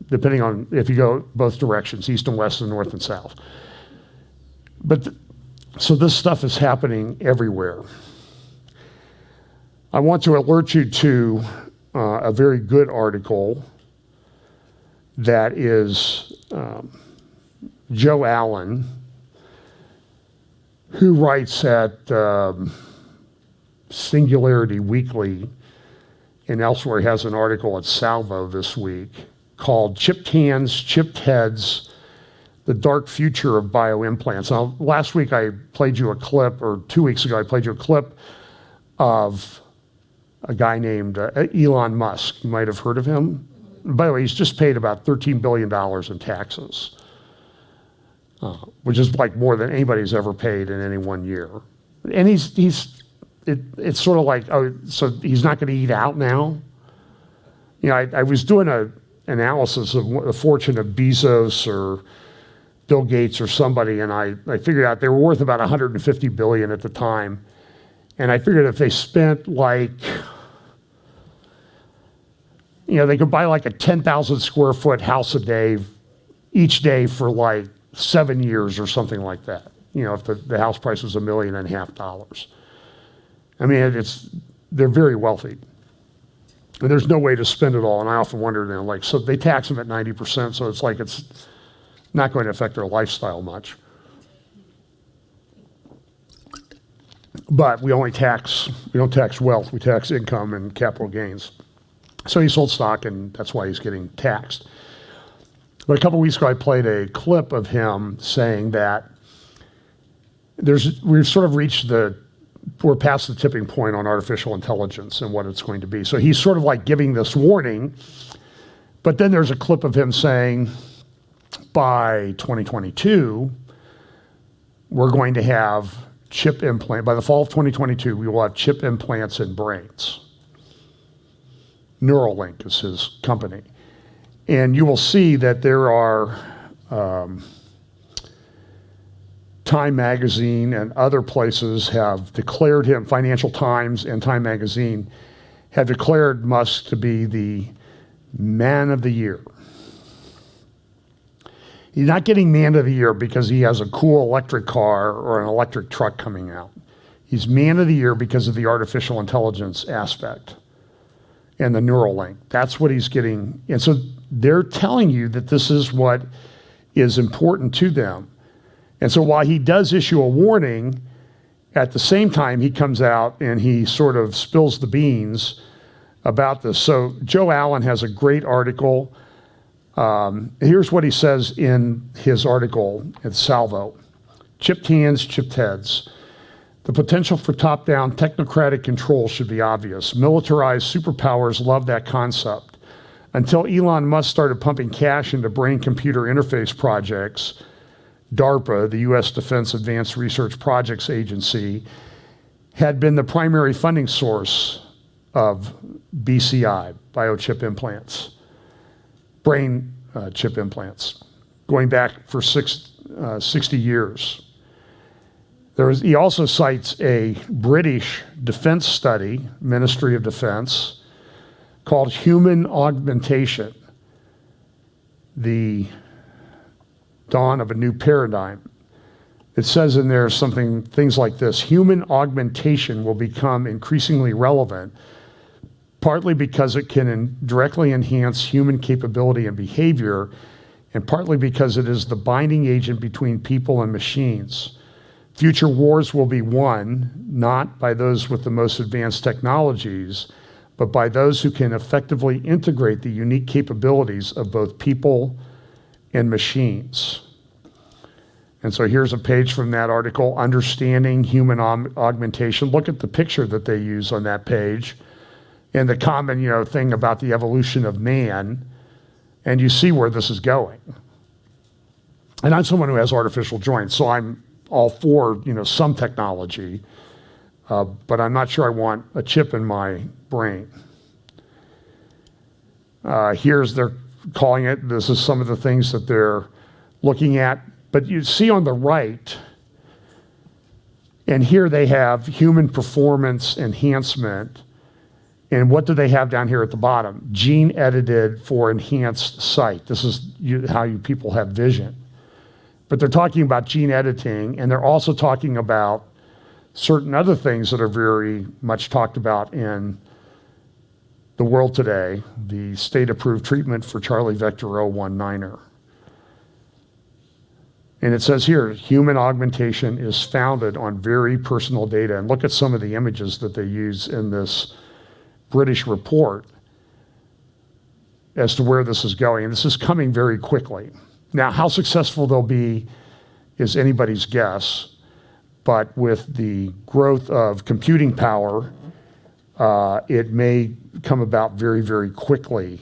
[SPEAKER 1] depending on if you go both directions, east and west and north and south. But so this stuff is happening everywhere. I want to alert you to a very good article that is Joe Allen, who writes at Singularity Weekly and elsewhere. He has an article at Salvo this week called Chipped Hands, Chipped Heads, The Dark Future of Bioimplants. Now, last week I played you a clip, or 2 weeks ago I played you a clip of a guy named Elon Musk. You might have heard of him. By the way, he's just paid about $13 billion in taxes, which is like more than anybody's ever paid in any 1 year. And it's sort of like, oh, so he's not going to eat out now? I was doing an analysis of the fortune of Bezos or Bill Gates or somebody, and I figured out they were worth about $150 billion at the time. And I figured if they spent like, they could buy like a 10,000 square foot house a day, each day for like 7 years or something like that. If the house price was $1.5 million. I mean, they're very wealthy. And there's no way to spend it all. And I often wonder, so they tax them at 90%, so it's like it's not going to affect their lifestyle much. But we don't tax wealth, we tax income and capital gains. So he sold stock, and that's why he's getting taxed. But a couple weeks ago, I played a clip of him saying that we've sort of we're past the tipping point on artificial intelligence and what it's going to be. So he's sort of like giving this warning, but then there's a clip of him saying, by 2022, we're going to have by the fall of 2022, we will have chip implants in brains. Neuralink is his company. And you will see that there are Time Magazine and other places have declared him, Financial Times and Time Magazine, have declared Musk to be the man of the year. He's not getting man of the year because he has a cool electric car or an electric truck coming out. He's man of the year because of the artificial intelligence aspect and the Neuralink. That's what he's getting. And so they're telling you that this is what is important to them. And so while he does issue a warning, at the same time he comes out and he sort of spills the beans about this. So Joe Allen has a great article. Here's what he says in his article at Salvo. Chipped hands, chipped heads. The potential for top-down technocratic control should be obvious. Militarized superpowers love that concept. Until Elon Musk started pumping cash into brain-computer interface projects, DARPA, the U.S. Defense Advanced Research Projects Agency, had been the primary funding source of BCI, biochip implants, brain chip implants, going back for 60 years. He also cites a British defense study, Ministry of Defense, called Human Augmentation, the dawn of a new paradigm. It says in there things like this: human augmentation will become increasingly relevant, partly because it can directly enhance human capability and behavior, and partly because it is the binding agent between people and machines. Future wars will be won not by those with the most advanced technologies, but by those who can effectively integrate the unique capabilities of both people and machines. And so here's a page from that article, Understanding Human Augmentation. Look at the picture that they use on that page and the common, thing about the evolution of man, and you see where this is going. And I'm someone who has artificial joints, so I'm all for, some technology, but I'm not sure I want a chip in my brain. They're calling it, this is some of the things that they're looking at, but you see on the right, and here they have human performance enhancement, and what do they have down here at the bottom? Gene edited for enhanced sight. This is how you people have vision. But they're talking about gene editing, and they're also talking about certain other things that are very much talked about in the world today, the state-approved treatment for Charlie Vector 019er. And it says here, human augmentation is founded on very personal data. And look at some of the images that they use in this British report as to where this is going. And this is coming very quickly. Now, how successful they'll be is anybody's guess, but with the growth of computing power, it may come about very, very quickly,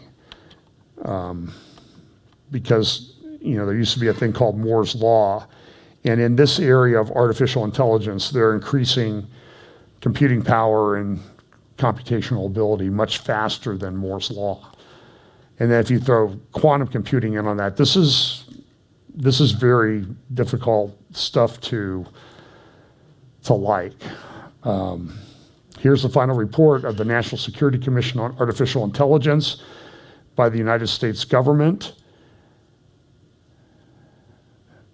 [SPEAKER 1] because there used to be a thing called Moore's Law, and in this area of artificial intelligence, they're increasing computing power and computational ability much faster than Moore's Law. And then if you throw quantum computing in on that, this is very difficult stuff to like. Here's the final report of the National Security Commission on Artificial Intelligence by the United States government.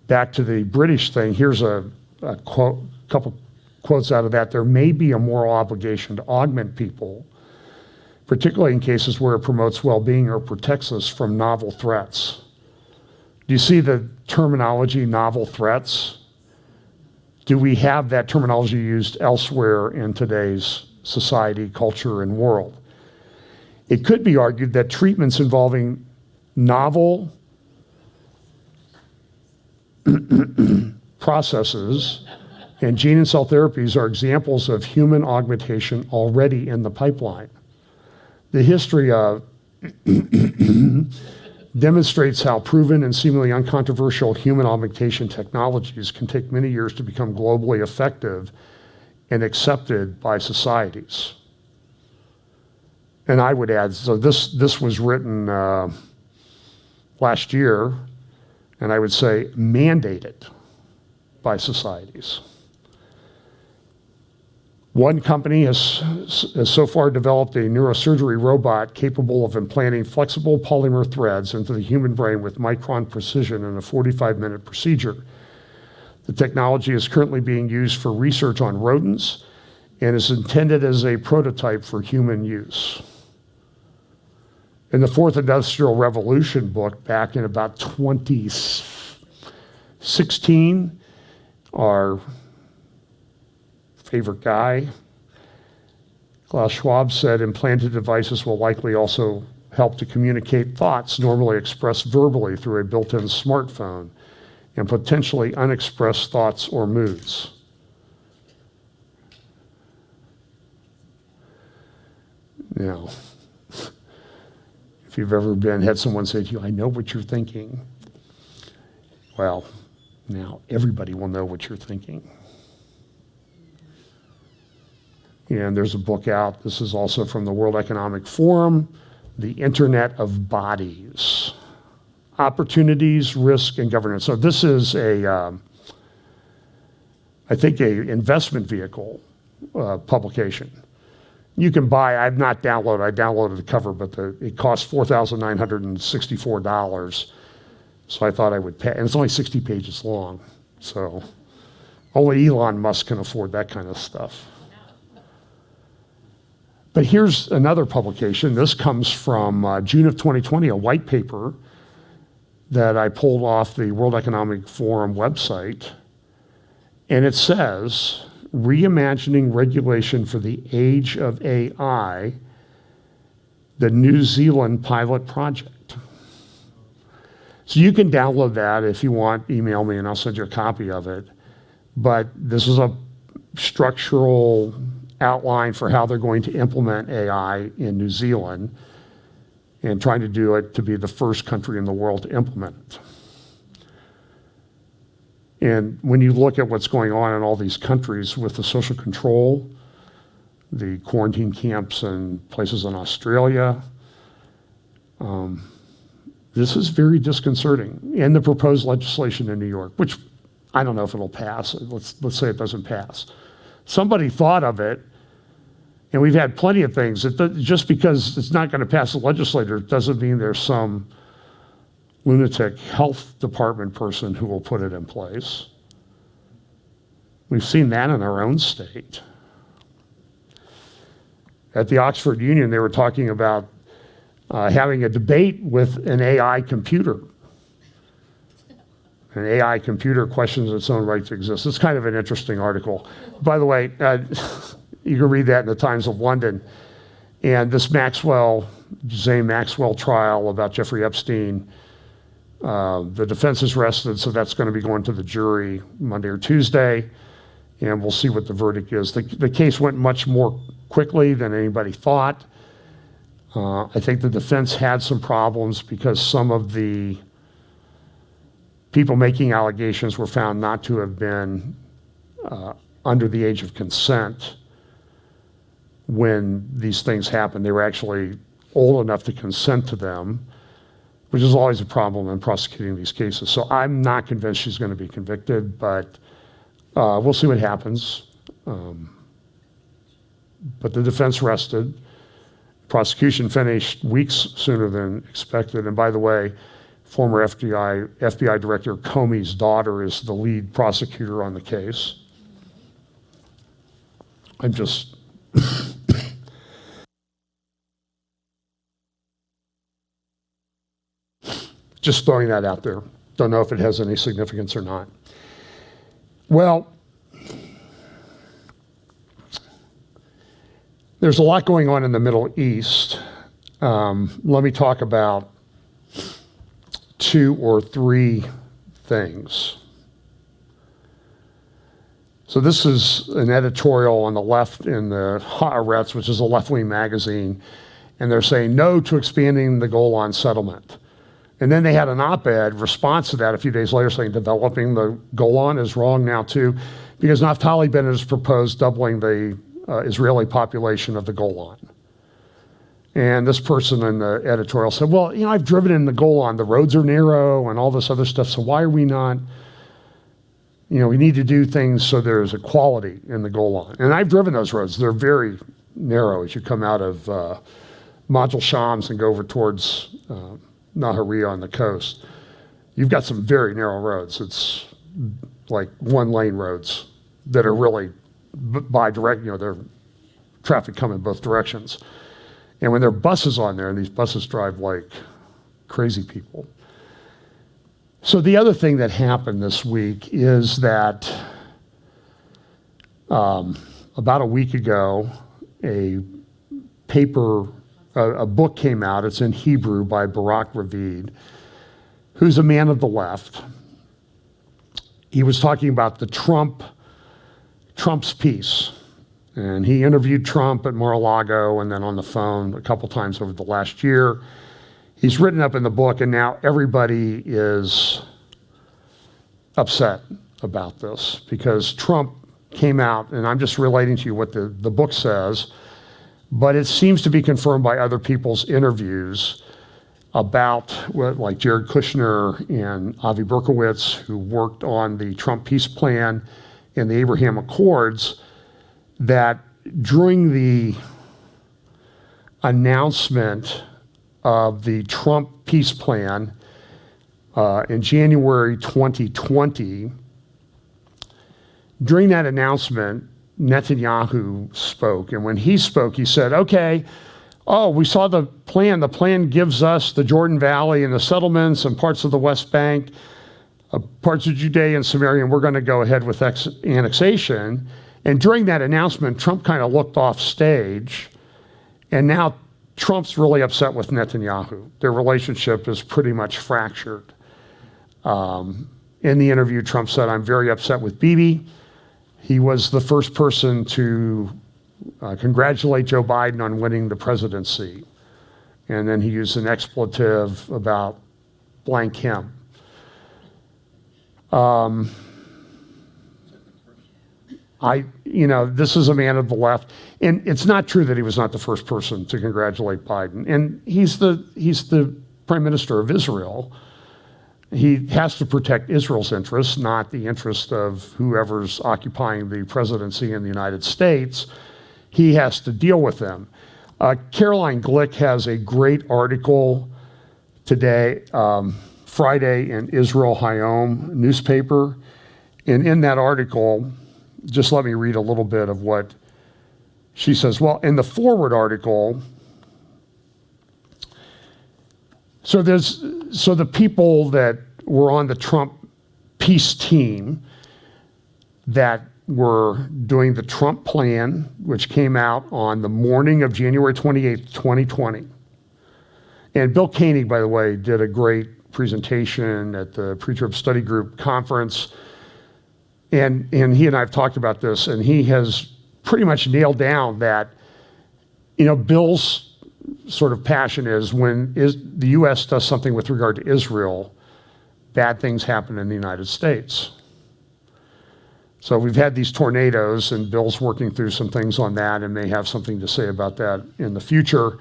[SPEAKER 1] Back to the British thing, here's a couple quotes out of that. There may be a moral obligation to augment people, particularly in cases where it promotes well-being or protects us from novel threats. Do you see the terminology, novel threats? Do we have that terminology used elsewhere in today's society, culture, and world? It could be argued that treatments involving novel processes and gene and cell therapies are examples of human augmentation already in the pipeline. The history of demonstrates how proven and seemingly uncontroversial human augmentation technologies can take many years to become globally effective and accepted by societies. And I would add, so this was written last year, and I would say mandated by societies. One company has so far developed a neurosurgery robot capable of implanting flexible polymer threads into the human brain with micron precision in a 45-minute procedure. The technology is currently being used for research on rodents and is intended as a prototype for human use. In the Fourth Industrial Revolution book, back in about 2016, our favorite guy, Klaus Schwab, said implanted devices will likely also help to communicate thoughts normally expressed verbally through a built-in smartphone and potentially unexpressed thoughts or moods. Now, if you've ever had someone say to you, I know what you're thinking. Well, now everybody will know what you're thinking. And there's a book out, this is also from the World Economic Forum, The Internet of Bodies, Opportunities, Risk, and Governance. So this is I think a investment vehicle publication. You can buy, I've not downloaded, I downloaded the cover, but it costs $4,964. So I thought I would pay, and it's only 60 pages long. So only Elon Musk can afford that kind of stuff. But here's another publication. This comes from June of 2020, a white paper that I pulled off the World Economic Forum website. And it says, Reimagining Regulation for the Age of AI, the New Zealand Pilot Project. So you can download that if you want, email me and I'll send you a copy of it. But this is a structural outline for how they're going to implement AI in New Zealand and trying to do it to be the first country in the world to implement it. And when you look at what's going on in all these countries with the social control, the quarantine camps and places in Australia, this is very disconcerting. And the proposed legislation in New York, which I don't know if it'll pass. Let's say it doesn't pass. Somebody thought of it, and we've had plenty of things. Just because it's not going to pass the legislature doesn't mean there's some lunatic health department person who will put it in place. We've seen that in our own state. At the Oxford Union, they were talking about having a debate with an AI computer. An AI computer questions its own right to exist. It's kind of an interesting article. By the way, you can read that in the Times of London. And this Ghislaine Maxwell trial about Jeffrey Epstein, the defense is rested, so that's going to be going to the jury Monday or Tuesday, and we'll see what the verdict is. The case went much more quickly than anybody thought. I think the defense had some problems because some of the people making allegations were found not to have been under the age of consent when these things happened. They were actually old enough to consent to them, which is always a problem in prosecuting these cases. So I'm not convinced she's going to be convicted, but we'll see what happens. But the defense rested. Prosecution finished weeks sooner than expected. And by the way, former FBI Director Comey's daughter is the lead prosecutor on the case. I'm just just throwing that out there. Don't know if it has any significance or not. Well, there's a lot going on in the Middle East. Let me talk about 2 or 3 things. So this is an editorial on the left in the Haaretz, which is a left-wing magazine, and they're saying no to expanding the Golan settlement. And then they had an op-ed response to that a few days later saying developing the Golan is wrong now too, because Naftali Bennett has proposed doubling the Israeli population of the Golan. And this person in the editorial said, well, I've driven in the Golan. The roads are narrow and all this other stuff. So why are we not, we need to do things so there's equality in the Golan. And I've driven those roads. They're very narrow as you come out of Majel Shams and go over towards Nahariya on the coast. You've got some very narrow roads. It's like one-lane roads that are really bi-direct, they're traffic coming both directions. And when there are buses on there, and these buses drive like crazy people. So the other thing that happened this week is that about a week ago, a book came out. It's in Hebrew by Barak Ravid, who's a man of the left. He was talking about the Trump's piece. And he interviewed Trump at Mar-a-Lago and then on the phone a couple times over the last year. He's written up in the book, and now everybody is upset about this because Trump came out, and I'm just relating to you what the book says, but it seems to be confirmed by other people's interviews about like Jared Kushner and Avi Berkowitz, who worked on the Trump peace plan and the Abraham Accords, that during the announcement of the Trump peace plan in January 2020, during that announcement, Netanyahu spoke. And when he spoke, he said, okay, we saw the plan. The plan gives us the Jordan Valley and the settlements and parts of the West Bank, parts of Judea and Samaria, and we're going to go ahead with annexation. And during that announcement, Trump kind of looked off stage, and now Trump's really upset with Netanyahu. Their relationship is pretty much fractured. In the interview, Trump said, I'm very upset with Bibi. He was the first person to congratulate Joe Biden on winning the presidency. And then he used an expletive about blank him. This is a man of the left, and it's not true that he was not the first person to congratulate Biden. And he's the prime minister of Israel. He has to protect Israel's interests, not the interest of whoever's occupying the presidency in the United States. He has to deal with them. Caroline Glick has a great article today, Friday, in Israel Hayom newspaper. And in that article, just let me read a little bit of what she says. Well, in the forward article, so the people that were on the Trump peace team that were doing the Trump plan, which came out on the morning of January 28th, 2020. And Bill Koenig, by the way, did a great presentation at the Pre-Trib Study Group conference. And he and I have talked about this, and he has pretty much nailed down that, Bill's sort of passion is when the U.S. does something with regard to Israel, bad things happen in the United States. So we've had these tornadoes, and Bill's working through some things on that and may have something to say about that in the future.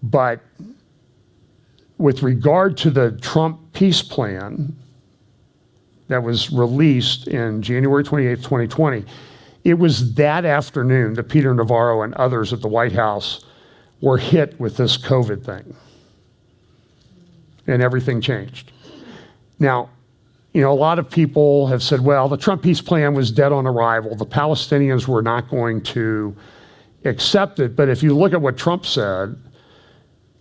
[SPEAKER 1] But with regard to the Trump peace plan that was released in January 28th, 2020, it was that afternoon that Peter Navarro and others at the White House were hit with this COVID thing. And everything changed. Now, a lot of people have said, well, the Trump peace plan was dead on arrival. The Palestinians were not going to accept it. But if you look at what Trump said,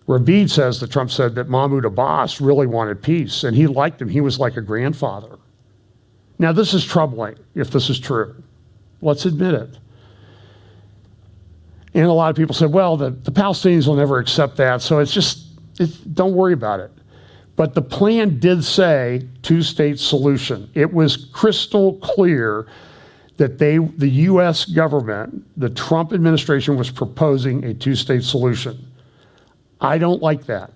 [SPEAKER 1] Ravid says that Trump said that Mahmoud Abbas really wanted peace, and he liked him. He was like a grandfather. Now, this is troubling if this is true. Let's admit it. And a lot of people said, well, the Palestinians will never accept that, so don't worry about it. But the plan did say two-state solution. It was crystal clear that the U.S. government, the Trump administration, was proposing a two-state solution. I don't like that.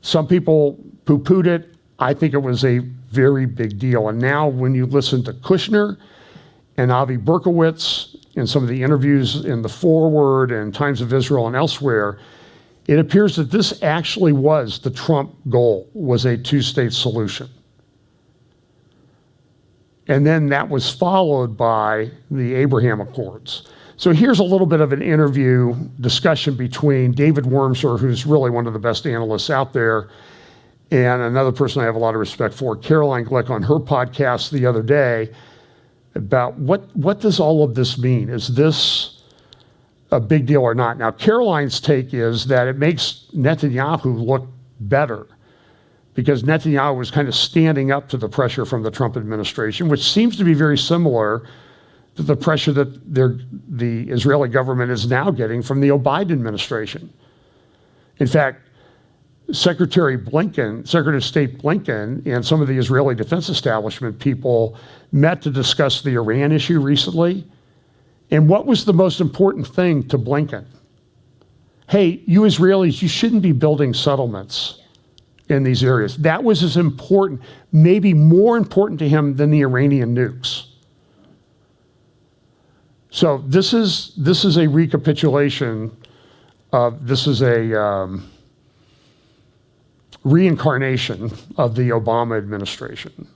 [SPEAKER 1] Some people poo-pooed it. I think it was a very big deal. And now when you listen to Kushner and Avi Berkowitz in some of the interviews in the Forward and Times of Israel and elsewhere, it appears that this actually was the Trump goal, was a two-state solution. And then that was followed by the Abraham Accords. So here's a little bit of an interview discussion between David Wormser, who's really one of the best analysts out there, and another person I have a lot of respect for, Caroline Glick, on her podcast the other day, about what does all of this mean? Is this a big deal or not? Now, Caroline's take is that it makes Netanyahu look better, because Netanyahu was kind of standing up to the pressure from the Trump administration, which seems to be very similar to the pressure that the Israeli government is now getting from the Biden administration. In fact, Secretary of State Blinken, and some of the Israeli defense establishment people met to discuss the Iran issue recently. And what was the most important thing to Blinken? Hey, you Israelis, you shouldn't be building settlements in these areas. That was as important, maybe more important to him than the Iranian nukes. So this is a recapitulation of, this is a reincarnation of the Obama administration.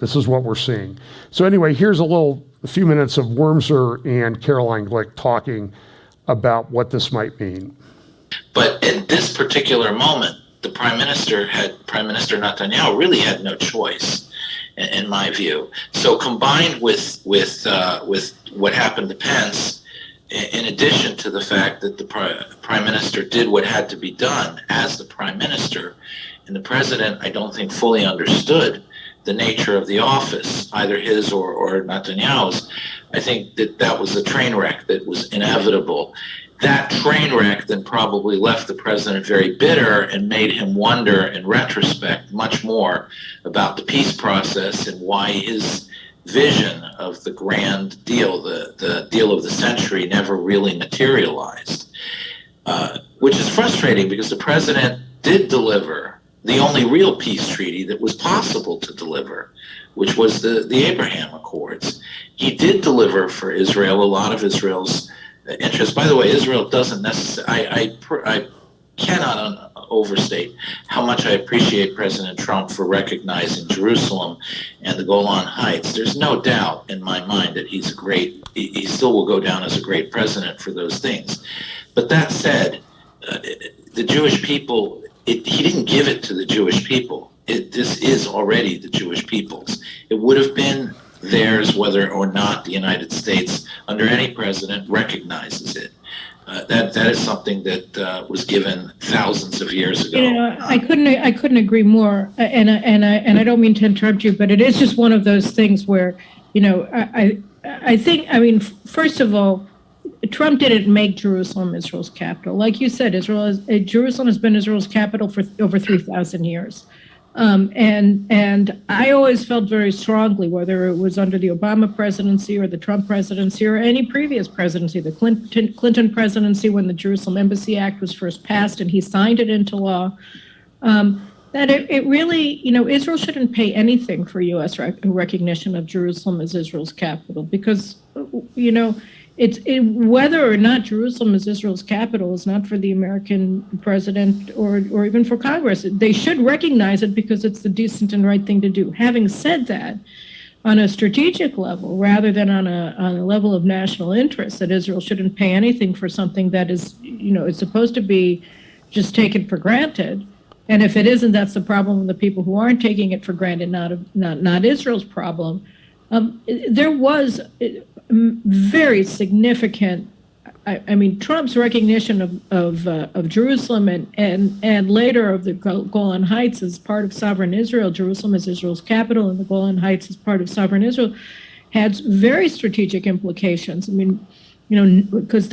[SPEAKER 1] This is what we're seeing. So anyway, here's a few minutes of Wormser and Caroline Glick talking about what this might mean.
[SPEAKER 5] But at this particular moment, the Prime Minister Netanyahu really had no choice, in my view. So combined with what happened to Pence, in addition to the fact that the Prime Minister did what had to be done as the Prime Minister, and the President, I don't think, fully understood the nature of the office, either his or Netanyahu's, I think that was a train wreck that was inevitable. That train wreck then probably left the president very bitter and made him wonder, in retrospect, much more about the peace process and why his vision of the grand deal, the deal of the century, never really materialized, which is frustrating because the president did deliver the only real peace treaty that was possible to deliver, which was the Abraham Accords. He did deliver for Israel a lot of Israel's interests. By the way, Israel doesn't necessarily, I cannot overstate how much I appreciate President Trump for recognizing Jerusalem and the Golan Heights. There's no doubt in my mind that he still will go down as a great president for those things. But that said, the Jewish people, he didn't give it to the Jewish people. This is already the Jewish people's. It would have been theirs whether or not the United States, under any president, recognizes it. That is something that was given thousands of years ago.
[SPEAKER 6] You know, I couldn't agree more. And I don't mean to interrupt you, but it is just one of those things where, you know, I think, I mean, first of all, Trump didn't make Jerusalem Israel's capital. Like you said, Jerusalem has been Israel's capital for over 3,000 years. And I always felt very strongly, whether it was under the Obama presidency or the Trump presidency or any previous presidency, the Clinton presidency, when the Jerusalem Embassy Act was first passed and he signed it into law, that it really, you know, Israel shouldn't pay anything for U.S. recognition of Jerusalem as Israel's capital because, you know, whether or not Jerusalem is Israel's capital is not for the American president or even for Congress. They should recognize it because it's the decent and right thing to do. Having said that, on a strategic level, rather than on a level of national interest, that Israel shouldn't pay anything for something that is, you know, it's supposed to be just taken for granted. And if it isn't, that's the problem with the people who aren't taking it for granted, not Israel's problem. There was very significant, I mean, Trump's recognition of Jerusalem and later of the Golan Heights as part of sovereign Israel. Jerusalem is Israel's capital and the Golan Heights is part of sovereign Israel, has very strategic implications. I mean, you know, because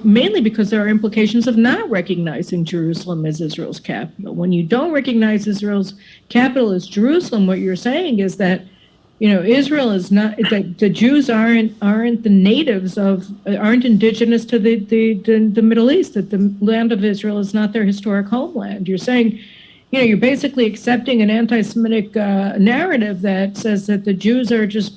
[SPEAKER 6] mainly because there are implications of not recognizing Jerusalem as Israel's capital. When you don't recognize Israel's capital as Jerusalem, what you're saying is that, you know, Israel is not, that the Jews aren't the natives aren't indigenous to the Middle East, that the land of Israel is not their historic homeland. You're saying, you know, you're basically accepting an anti-Semitic narrative that says that the Jews are just,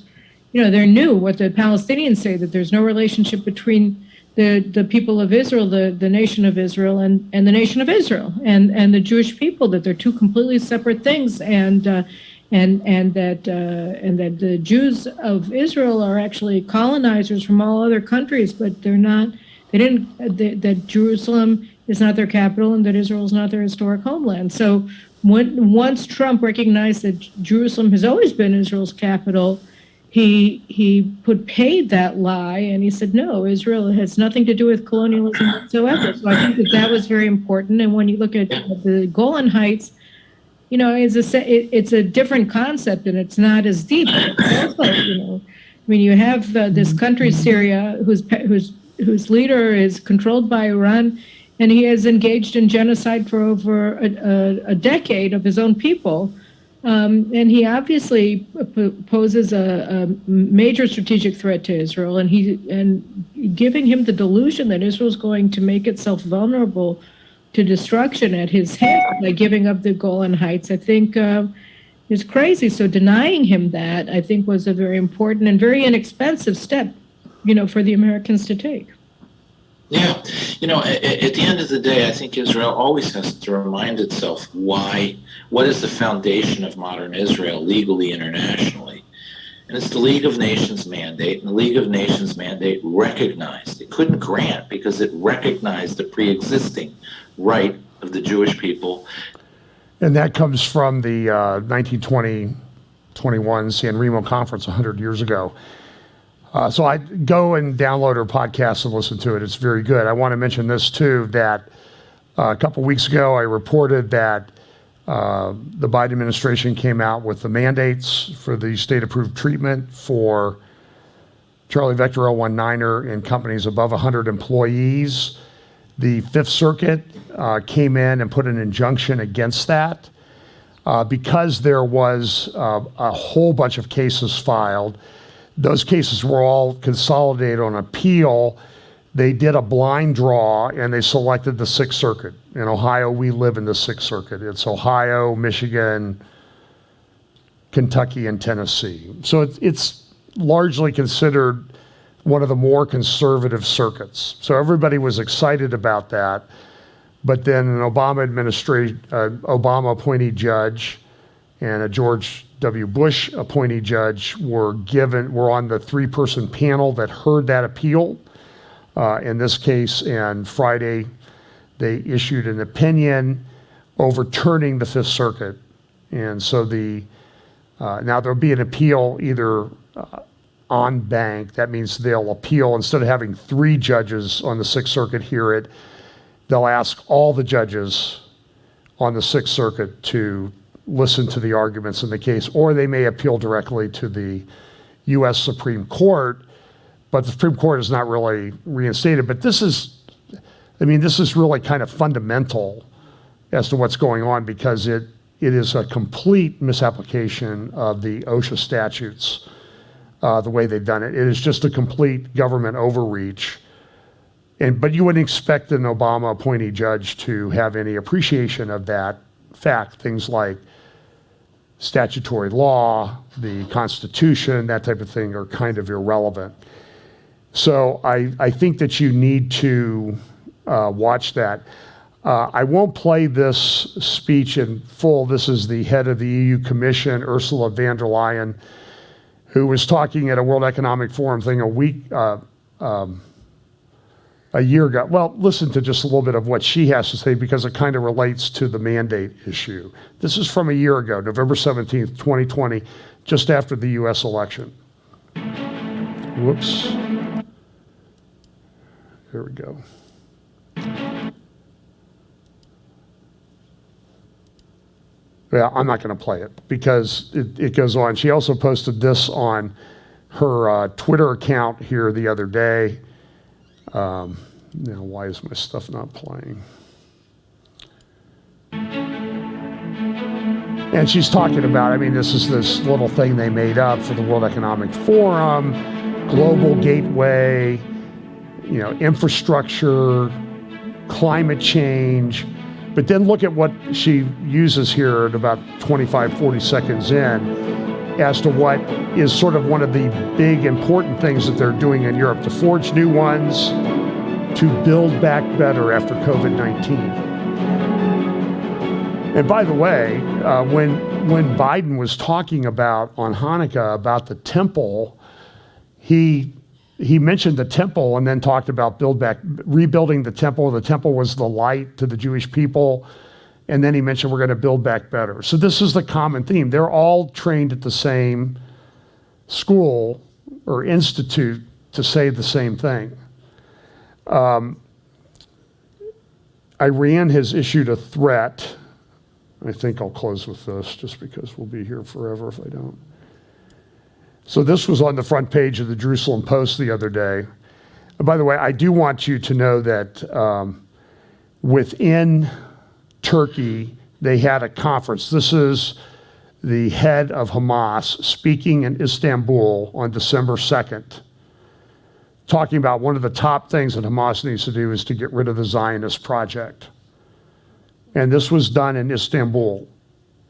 [SPEAKER 6] they're new. What the Palestinians say, that there's no relationship between the people of Israel, the nation of Israel, and the nation of Israel, and the Jewish people, that they're two completely separate things, and that the Jews of Israel are actually colonizers from all other countries, but they're not. They didn't. That Jerusalem is not their capital, and that Israel is not their historic homeland. So once Trump recognized that Jerusalem has always been Israel's capital, he paid that lie, and he said, no, Israel has nothing to do with colonialism whatsoever. So I think that was very important. And when you look at the Golan Heights, it's a different concept, and it's not as deep. But also, you have this country, Syria, whose leader is controlled by Iran, and he has engaged in genocide for over a decade of his own people. And he obviously poses a major strategic threat to Israel, and giving him the delusion that Israel is going to make itself vulnerable to destruction at his hands by giving up the Golan Heights, I think is crazy. So denying him that, I think, was a very important and very inexpensive step, for the Americans to take.
[SPEAKER 5] Yeah. At the end of the day, I think Israel always has to remind itself what is the foundation of modern Israel legally, internationally. And it's the League of Nations mandate, and the League of Nations mandate recognized, it couldn't grant because it recognized the pre-existing right of the Jewish people.
[SPEAKER 1] And that comes from the 1921 San Remo Conference 100 years ago. So I go and download her podcast and listen to it. It's very good. I want to mention this too, that a couple weeks ago I reported that the Biden administration came out with the mandates for the state-approved treatment for Charlie Vector 019er in companies above 100 employees. The Fifth Circuit came in and put an injunction against that because there was a whole bunch of cases filed. Those cases were all consolidated on appeal. They did a blind draw, and they selected the Sixth Circuit. In Ohio, we live in the Sixth Circuit. It's Ohio, Michigan, Kentucky, and Tennessee. So it's largely considered one of the more conservative circuits. So everybody was excited about that. But then an Obama appointee judge and a George W. Bush appointee judge were on the three-person panel that heard that appeal in this case. And Friday, they issued an opinion overturning the Fifth Circuit. And so now there'll be an appeal either en banc. That means they'll appeal, instead of having three judges on the Sixth Circuit hear it, they'll ask all the judges on the Sixth Circuit to listen to the arguments in the case, or they may appeal directly to the U.S. Supreme Court, but the Supreme Court is not really reinstated. But this is really kind of fundamental as to what's going on, because it is a complete misapplication of the OSHA statutes, the way they've done it. It is just a complete government overreach. But you wouldn't expect an Obama appointee judge to have any appreciation of that fact. Things like statutory law, the Constitution, that type of thing are kind of irrelevant. So I think that you need to watch that. I won't play this speech in full. This is the head of the EU Commission, Ursula von der Leyen, who was talking at a World Economic Forum thing a year ago. Well, listen to just a little bit of what she has to say, because it kind of relates to the mandate issue. This is from a year ago, November 17th, 2020, just after the US election. Whoops. Here we go. Yeah, I'm not going to play it because it goes on. She also posted this on her Twitter account here the other day. Now, why is my stuff not playing? And she's talking about, this is this little thing they made up for the World Economic Forum, global gateway, infrastructure, climate change. But then look at what she uses here at about 25, 40 seconds in. as to what is sort of one of the big important things that they're doing in Europe, to forge new ones, to build back better after COVID-19. And by the way, when Biden was talking about on Hanukkah about the temple, he mentioned the temple and then talked about rebuilding the temple. The temple was the light to the Jewish people. And then he mentioned we're going to build back better. So this is the common theme. They're all trained at the same school or institute to say the same thing. Iran has issued a threat. I think I'll close with this just because we'll be here forever if I don't. So this was on the front page of the Jerusalem Post the other day. And by the way, I do want you to know that within Turkey, they had a conference. This is the head of Hamas speaking in Istanbul on December 2nd, talking about one of the top things that Hamas needs to do is to get rid of the Zionist project. And this was done in Istanbul.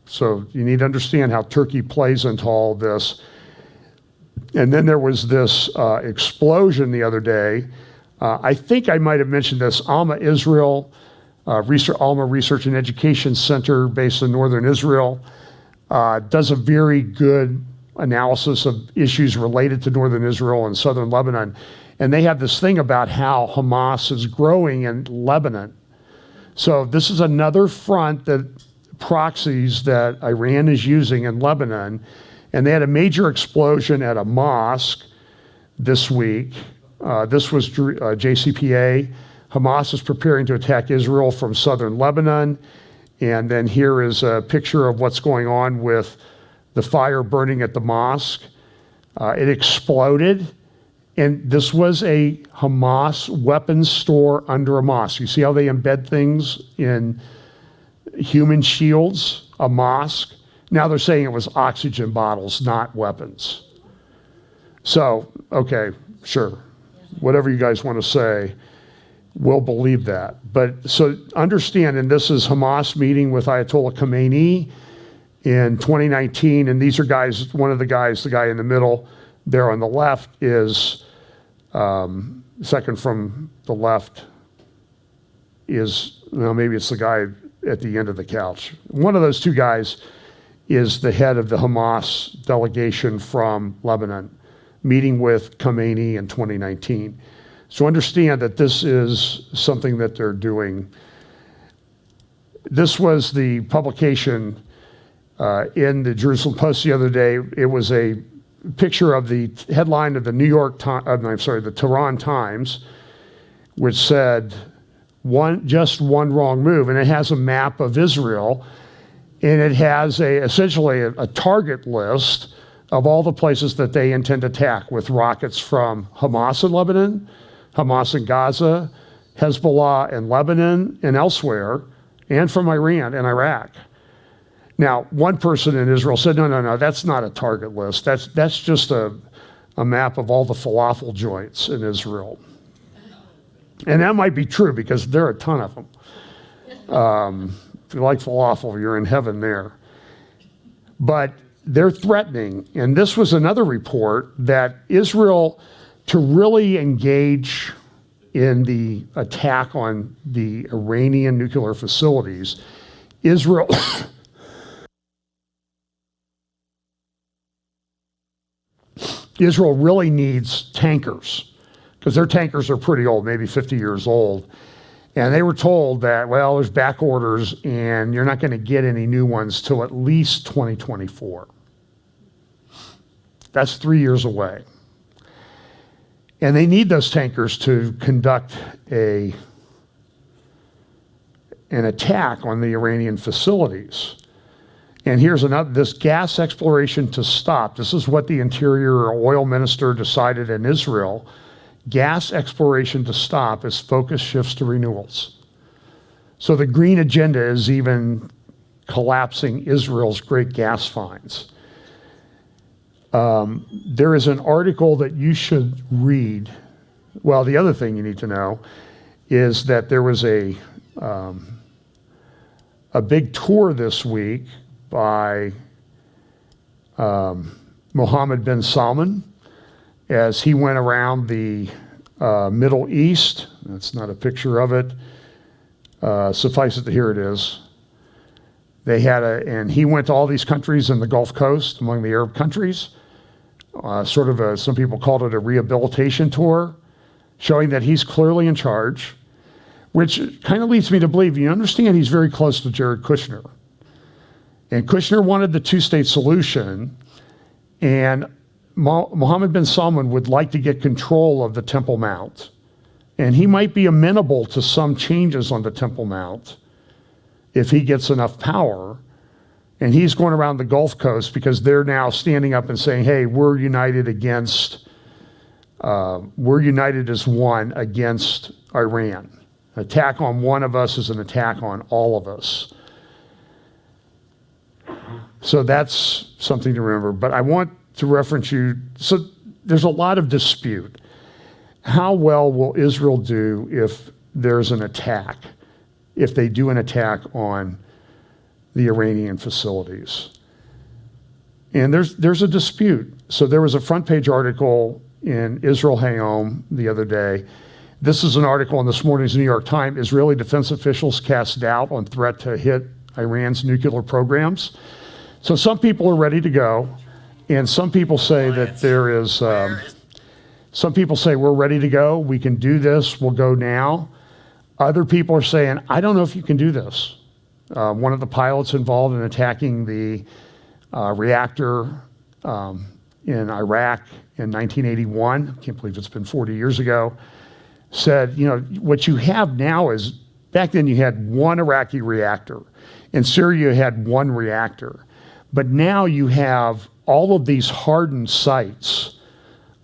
[SPEAKER 1] So you need to understand how Turkey plays into all this. And then there was this explosion the other day. I think I might have mentioned this. Alma Israel, Alma Research and Education Center based in northern Israel, does a very good analysis of issues related to northern Israel and southern Lebanon. And they have this thing about how Hamas is growing in Lebanon. So this is another front that proxies that Iran is using in Lebanon. And they had a major explosion at a mosque this week. This was JCPA. Hamas is preparing to attack Israel from southern Lebanon. And then here is a picture of what's going on with the fire burning at the mosque. It exploded. And this was a Hamas weapons store under a mosque. You see how they embed things in human shields, a mosque? Now they're saying it was oxygen bottles, not weapons. So, okay, sure. Whatever you guys want to say, we'll believe that. But so understand, and this is Hamas meeting with Ayatollah Khamenei in 2019, and these are guys, one of the guys, the guy in the middle there on the left is, second from the left is, well, maybe it's the guy at the end of the couch. One of those two guys is the head of the Hamas delegation from Lebanon, meeting with Khamenei in 2019. So understand that this is something that they're doing. This was the publication in the Jerusalem Post the other day. It was a picture of the headline of the the Tehran Times, which said, just one wrong move. And it has a map of Israel. And it has essentially a target list of all the places that they intend to attack with rockets from Hamas in Lebanon, Hamas in Gaza, Hezbollah in Lebanon and elsewhere, and from Iran and Iraq. Now, one person in Israel said, no, that's not a target list. That's just a map of all the falafel joints in Israel. And that might be true because there are a ton of them. If you like falafel, you're in heaven there. But they're threatening, and this was another report, that Israel, to really engage in the attack on the Iranian nuclear facilities, Israel really needs tankers, because their tankers are pretty old, maybe 50 years old. And they were told that, well, there's back orders and you're not going to get any new ones till at least 2024. That's 3 years away. And they need those tankers to conduct an attack on the Iranian facilities. And here's this gas exploration to stop. This is what the Interior or Oil Minister decided in Israel. Gas exploration to stop as focus shifts to renewals. So the green agenda is even collapsing Israel's great gas finds. There is an article that you should read. Well, the other thing you need to know is that there was a big tour this week by Mohammed bin Salman as he went around the Middle East. That's not a picture of it. Suffice it, here it is. And he went to all these countries in the Gulf Coast, among the Arab countries, some people called it a rehabilitation tour, showing that he's clearly in charge, which kind of leads me to believe, you understand he's very close to Jared Kushner. And Kushner wanted the two-state solution, and Mohammed bin Salman would like to get control of the Temple Mount. And he might be amenable to some changes on the Temple Mount if he gets enough power. And he's going around the Gulf Coast because they're now standing up and saying, hey, we're united as one against Iran. An attack on one of us is an attack on all of us. So that's something to remember. But I want to reference you. So there's a lot of dispute. How well will Israel do if there's an attack, if they do an attack on the Iranian facilities? And there's a dispute. So there was a front page article in Israel Hayom the other day. This is an article in this morning's New York Times. Israeli defense officials cast doubt on threat to hit Iran's nuclear programs. So some people are ready to go, and some people say that there is, some people say we're ready to go, we can do this, we'll go now. Other people are saying, I don't know if you can do this. One of the pilots involved in attacking the reactor in Iraq in 1981, I can't believe it's been 40 years ago, said, what you have now is, back then you had one Iraqi reactor. In Syria you had one reactor. But now you have all of these hardened sites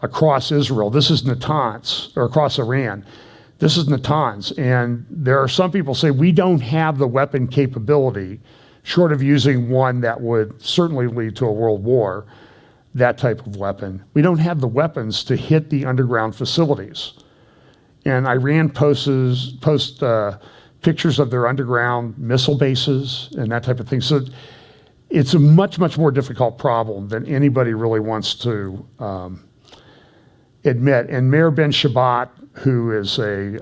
[SPEAKER 1] across Israel. This is Natanz, or across Iran. This is Natanz. And there are some people say we don't have the weapon capability, short of using one that would certainly lead to a world war, that type of weapon. We don't have the weapons to hit the underground facilities. And Iran posts pictures of their underground missile bases and that type of thing. So it's a much, much more difficult problem than anybody really wants to admit. And Meir Ben Shabbat, who is a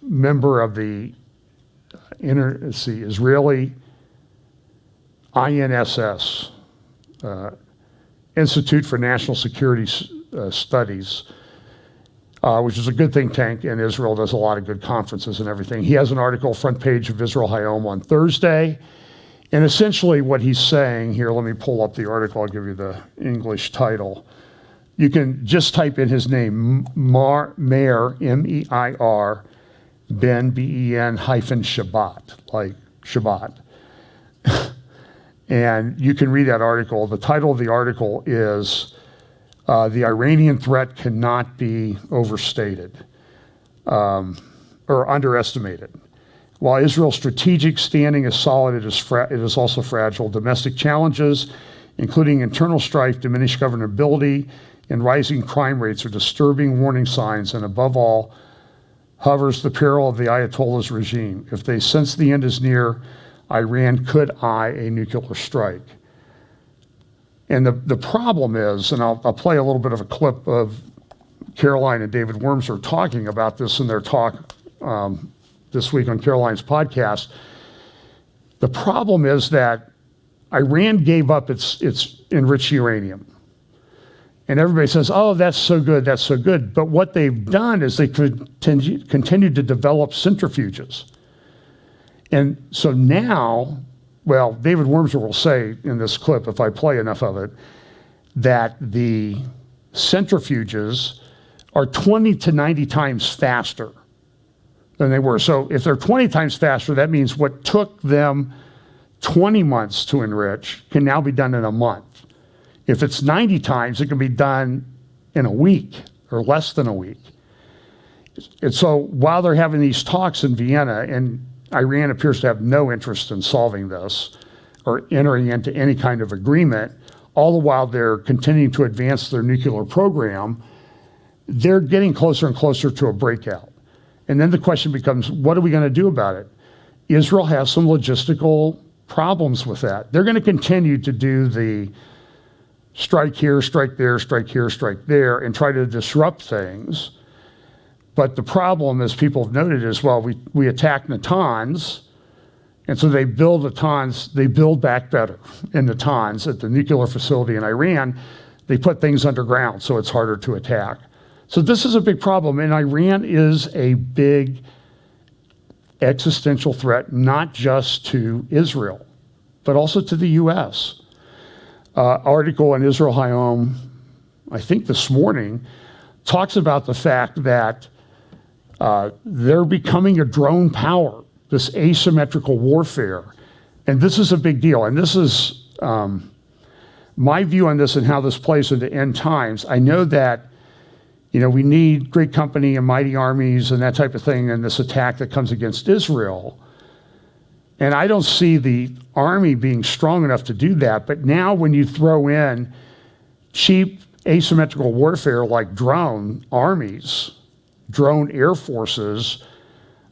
[SPEAKER 1] member of the Israeli INSS, Institute for National Security Studies, which is a good think tank in Israel, does a lot of good conferences and everything. He has an article, front page of Israel Hayom on Thursday. And essentially what he's saying here, let me pull up the article, I'll give you the English title. You can just type in his name, Meir, M-E-I-R, Ben, B-E-N hyphen Shabbat, like Shabbat. And you can read that article. The title of the article is, The Iranian Threat Cannot Be Overstated or Underestimated. While Israel's strategic standing is solid, it is also fragile. Domestic challenges, including internal strife, diminished governability, and rising crime rates are disturbing warning signs, and above all, hovers the peril of the Ayatollah's regime. If they sense the end is near, Iran could eye a nuclear strike. And the problem is, and I'll play a little bit of a clip of Caroline and David Wormser talking about this in their talk this week on Caroline's podcast. The problem is that Iran gave up its enriched uranium. And everybody says, oh, that's so good, that's so good. But what they've done is they continue to develop centrifuges. And so now, well, David Wormser will say in this clip, if I play enough of it, that the centrifuges are 20 to 90 times faster than they were. So if they're 20 times faster, that means what took them 20 months to enrich can now be done in a month. If it's 90 times, it can be done in a week or less than a week. And so while they're having these talks in Vienna, and Iran appears to have no interest in solving this or entering into any kind of agreement, all the while they're continuing to advance their nuclear program, they're getting closer and closer to a breakout. And then the question becomes, what are we going to do about it? Israel has some logistical problems with that. They're going to continue to do the strike here, strike there, strike here, strike there, and try to disrupt things. But the problem, as people have noted, is, well, we attack Natanz, and so they build Natanz, they build back better in Natanz at the nuclear facility in Iran. They put things underground, so it's harder to attack. So this is a big problem, and Iran is a big existential threat, not just to Israel, but also to the U.S. Article in Israel Hayom, I think this morning, talks about the fact that they're becoming a drone power, this asymmetrical warfare. And this is a big deal. And this is my view on this and how this plays into end times. I know that, we need great company and mighty armies and that type of thing in this attack that comes against Israel. And I don't see the army being strong enough to do that. But now when you throw in cheap asymmetrical warfare like drone armies, drone air forces,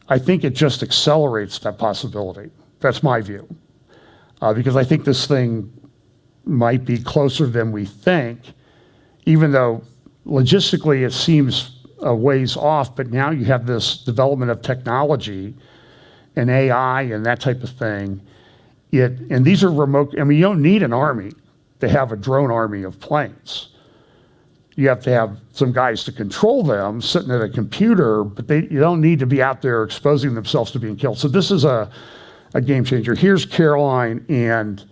[SPEAKER 1] I think it just accelerates that possibility. That's my view. Because I think this thing might be closer than we think, even though logistically it seems a ways off, but now you have this development of technology and AI and that type of thing. And these are remote, you don't need an army to have a drone army of planes. You have to have some guys to control them sitting at a computer, but you don't need to be out there exposing themselves to being killed. So this is a game changer. Here's Caroline and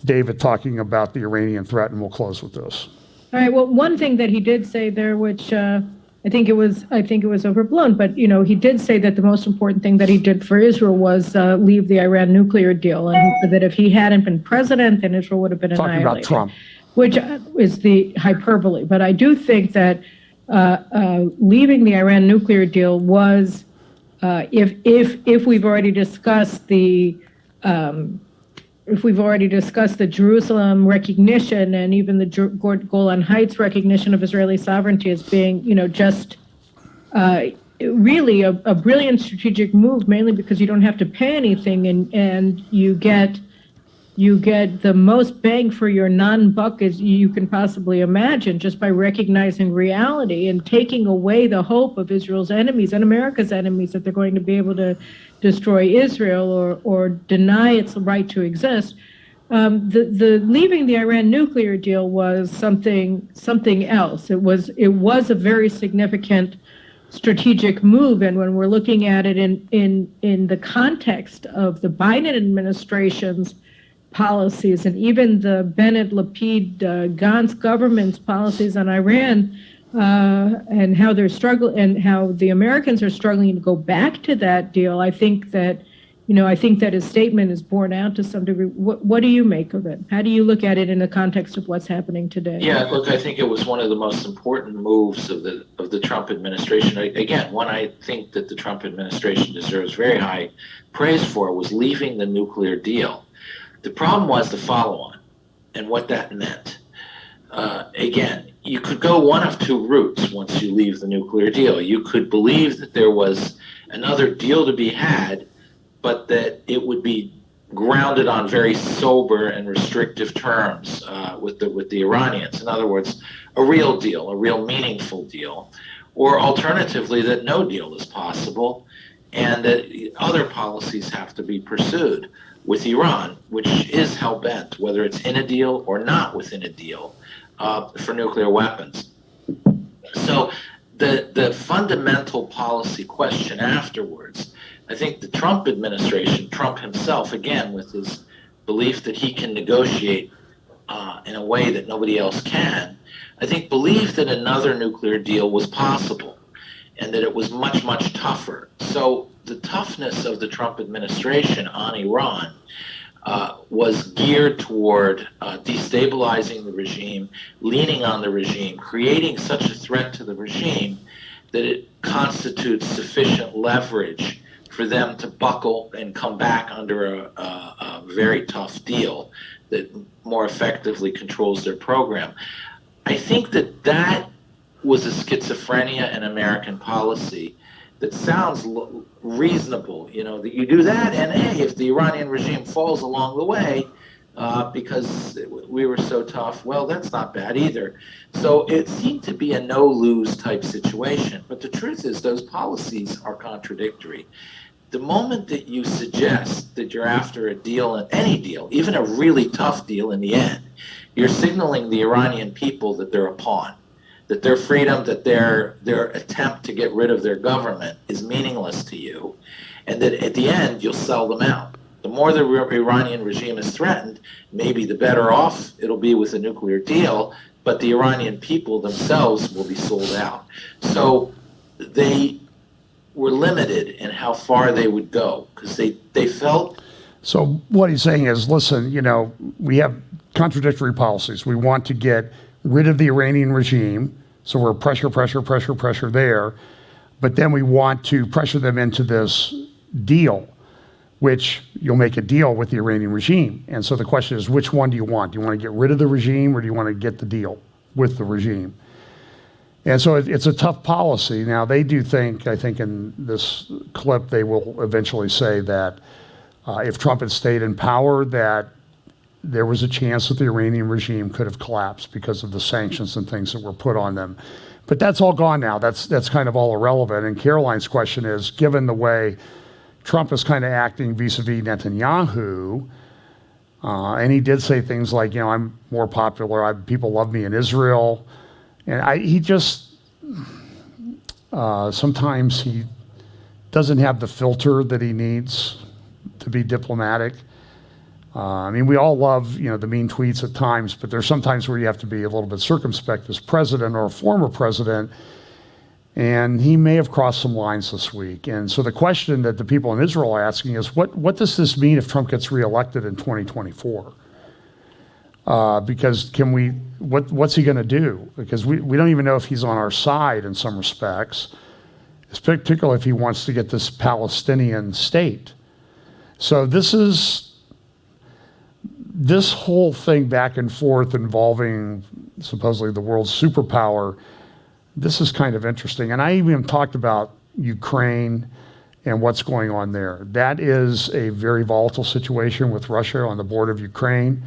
[SPEAKER 1] David talking about the Iranian threat, and we'll close with this.
[SPEAKER 6] All right. Well, one thing that he did say there, which I think it was overblown, but he did say that the most important thing that he did for Israel was leave the Iran nuclear deal, and that if he hadn't been president, then Israel would have been annihilated.
[SPEAKER 1] Talking about Trump,
[SPEAKER 6] which is the hyperbole. But I do think that leaving the Iran nuclear deal was, if we've already discussed the Jerusalem recognition and even the Golan Heights recognition of Israeli sovereignty as being, just really a brilliant strategic move, mainly because you don't have to pay anything and you get the most bang for your non-buck as you can possibly imagine, just by recognizing reality and taking away the hope of Israel's enemies and America's enemies that they're going to be able to destroy Israel or deny its right to exist. The leaving the Iran nuclear deal was something else. It was a very significant strategic move, and when we're looking at it in the context of the Biden administration's policies and even the Bennett, Lapid, Gantz government's policies on Iran, and how they're struggling and how the Americans are struggling to go back to that deal, I think that his statement is borne out to some degree. What do you make of it? How do you look at it in the context of what's happening today?
[SPEAKER 5] Yeah, look, I think it was one of the most important moves of the Trump administration. Again, one I think that the Trump administration deserves very high praise for was leaving the nuclear deal. The problem was the follow-on and what that meant. Again, you could go one of two routes once you leave the nuclear deal. You could believe that there was another deal to be had, but that it would be grounded on very sober and restrictive terms with the Iranians. In other words, a real deal, a real meaningful deal, or alternatively that no deal is possible and that other policies have to be pursued with Iran, which is hell-bent, whether it's in a deal or not within a deal, for nuclear weapons. So the fundamental policy question afterwards, I think the Trump administration, Trump himself, again, with his belief that he can negotiate in a way that nobody else can, I think believed that another nuclear deal was possible and that it was much, much tougher. So the toughness of the Trump administration on Iran was geared toward destabilizing the regime, leaning on the regime, creating such a threat to the regime that it constitutes sufficient leverage for them to buckle and come back under a very tough deal that more effectively controls their program. I think that was a schizophrenia in American policy that sounds reasonable. You know, that you do that, and hey, if the Iranian regime falls along the way, because we were so tough, well, that's not bad either. So it seemed to be a no-lose type situation. But the truth is, those policies are contradictory. The moment that you suggest that you're after a deal, any deal, even a really tough deal in the end, you're signaling the Iranian people that they're a pawn, that their freedom, that their attempt to get rid of their government is meaningless to you, and that at the end you'll sell them out. The more the Iranian regime is threatened, maybe the better off it'll be with a nuclear deal, but the Iranian people themselves will be sold out. So they were limited in how far they would go, because they felt.
[SPEAKER 1] So what he's saying is, listen, you know, we have contradictory policies. We want to get rid of the Iranian regime, so we're pressure there, but then we want to pressure them into this deal, which you'll make a deal with the Iranian regime. And so the question is, which one do you want? Do you want to get rid of the regime, or do you want to get the deal with the regime? And so it's a tough policy. Now, they do think, I think in this clip, they will eventually say that if Trump had stayed in power, that there was a chance that the Iranian regime could have collapsed because of the sanctions and things that were put on them. But that's all gone now. That's kind of all irrelevant. And Caroline's question is, given the way Trump is kind of acting vis-a-vis Netanyahu, and he did say things like, you know, I'm more popular, people love me in Israel. And he just, sometimes he doesn't have the filter that he needs to be diplomatic. I mean, we all love, you know, the mean tweets at times, but there's sometimes where you have to be a little bit circumspect as president or a former president. And he may have crossed some lines this week. And so the question that the people in Israel are asking is, what does this mean if Trump gets reelected in 2024? Because what's he going to do? Because we don't even know if he's on our side in some respects, particularly if he wants to get this Palestinian state. So this whole thing back and forth involving supposedly the world's superpower, this is kind of interesting. And I even talked about Ukraine and what's going on there. That is a very volatile situation with Russia on the border of Ukraine.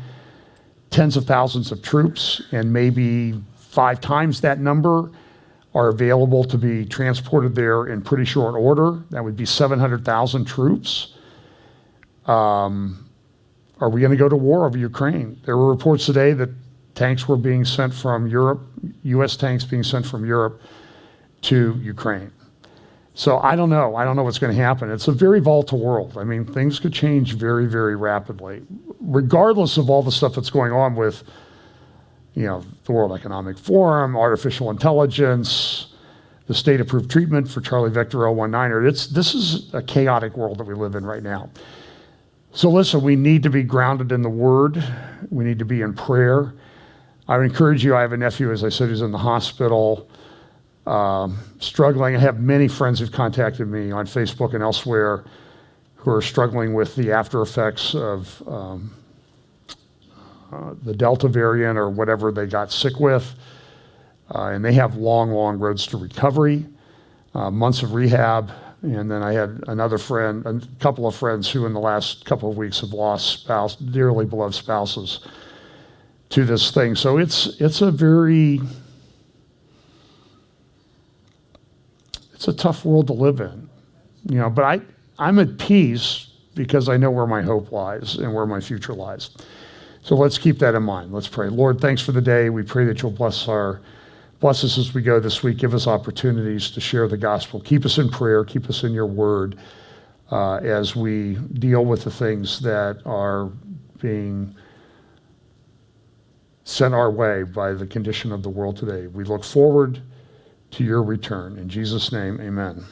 [SPEAKER 1] Tens of thousands of troops, and maybe 5 times that number are available to be transported there in pretty short order. That would be 700,000 troops. Are we going to go to war over Ukraine? There were reports today that tanks were being sent from Europe, U.S. tanks being sent from Europe to Ukraine. So I don't know. I don't know what's going to happen. It's a very volatile world. I mean, things could change very, very rapidly, regardless of all the stuff that's going on with, you know, the World Economic Forum, artificial intelligence, the state-approved treatment for Charlie Vector 019er. This is a chaotic world that we live in right now. So listen, we need to be grounded in the Word. We need to be in prayer. I would encourage you. I have a nephew, as I said, who's in the hospital, struggling. I have many friends who've contacted me on Facebook and elsewhere who are struggling with the after effects of the Delta variant or whatever they got sick with. And they have long, long roads to recovery, months of rehab. And then I had another friend, a couple of friends who in the last couple of weeks have lost dearly beloved spouses to this thing. So it's a tough world to live in, you know, but I'm at peace because I know where my hope lies and where my future lies. So let's keep that in mind. Let's pray. Lord, thanks for the day. We pray that you'll bless us as we go this week. Give us opportunities to share the gospel. Keep us in prayer. Keep us in your word as we deal with the things that are being sent our way by the condition of the world today. We look forward to your return. In Jesus' name, amen.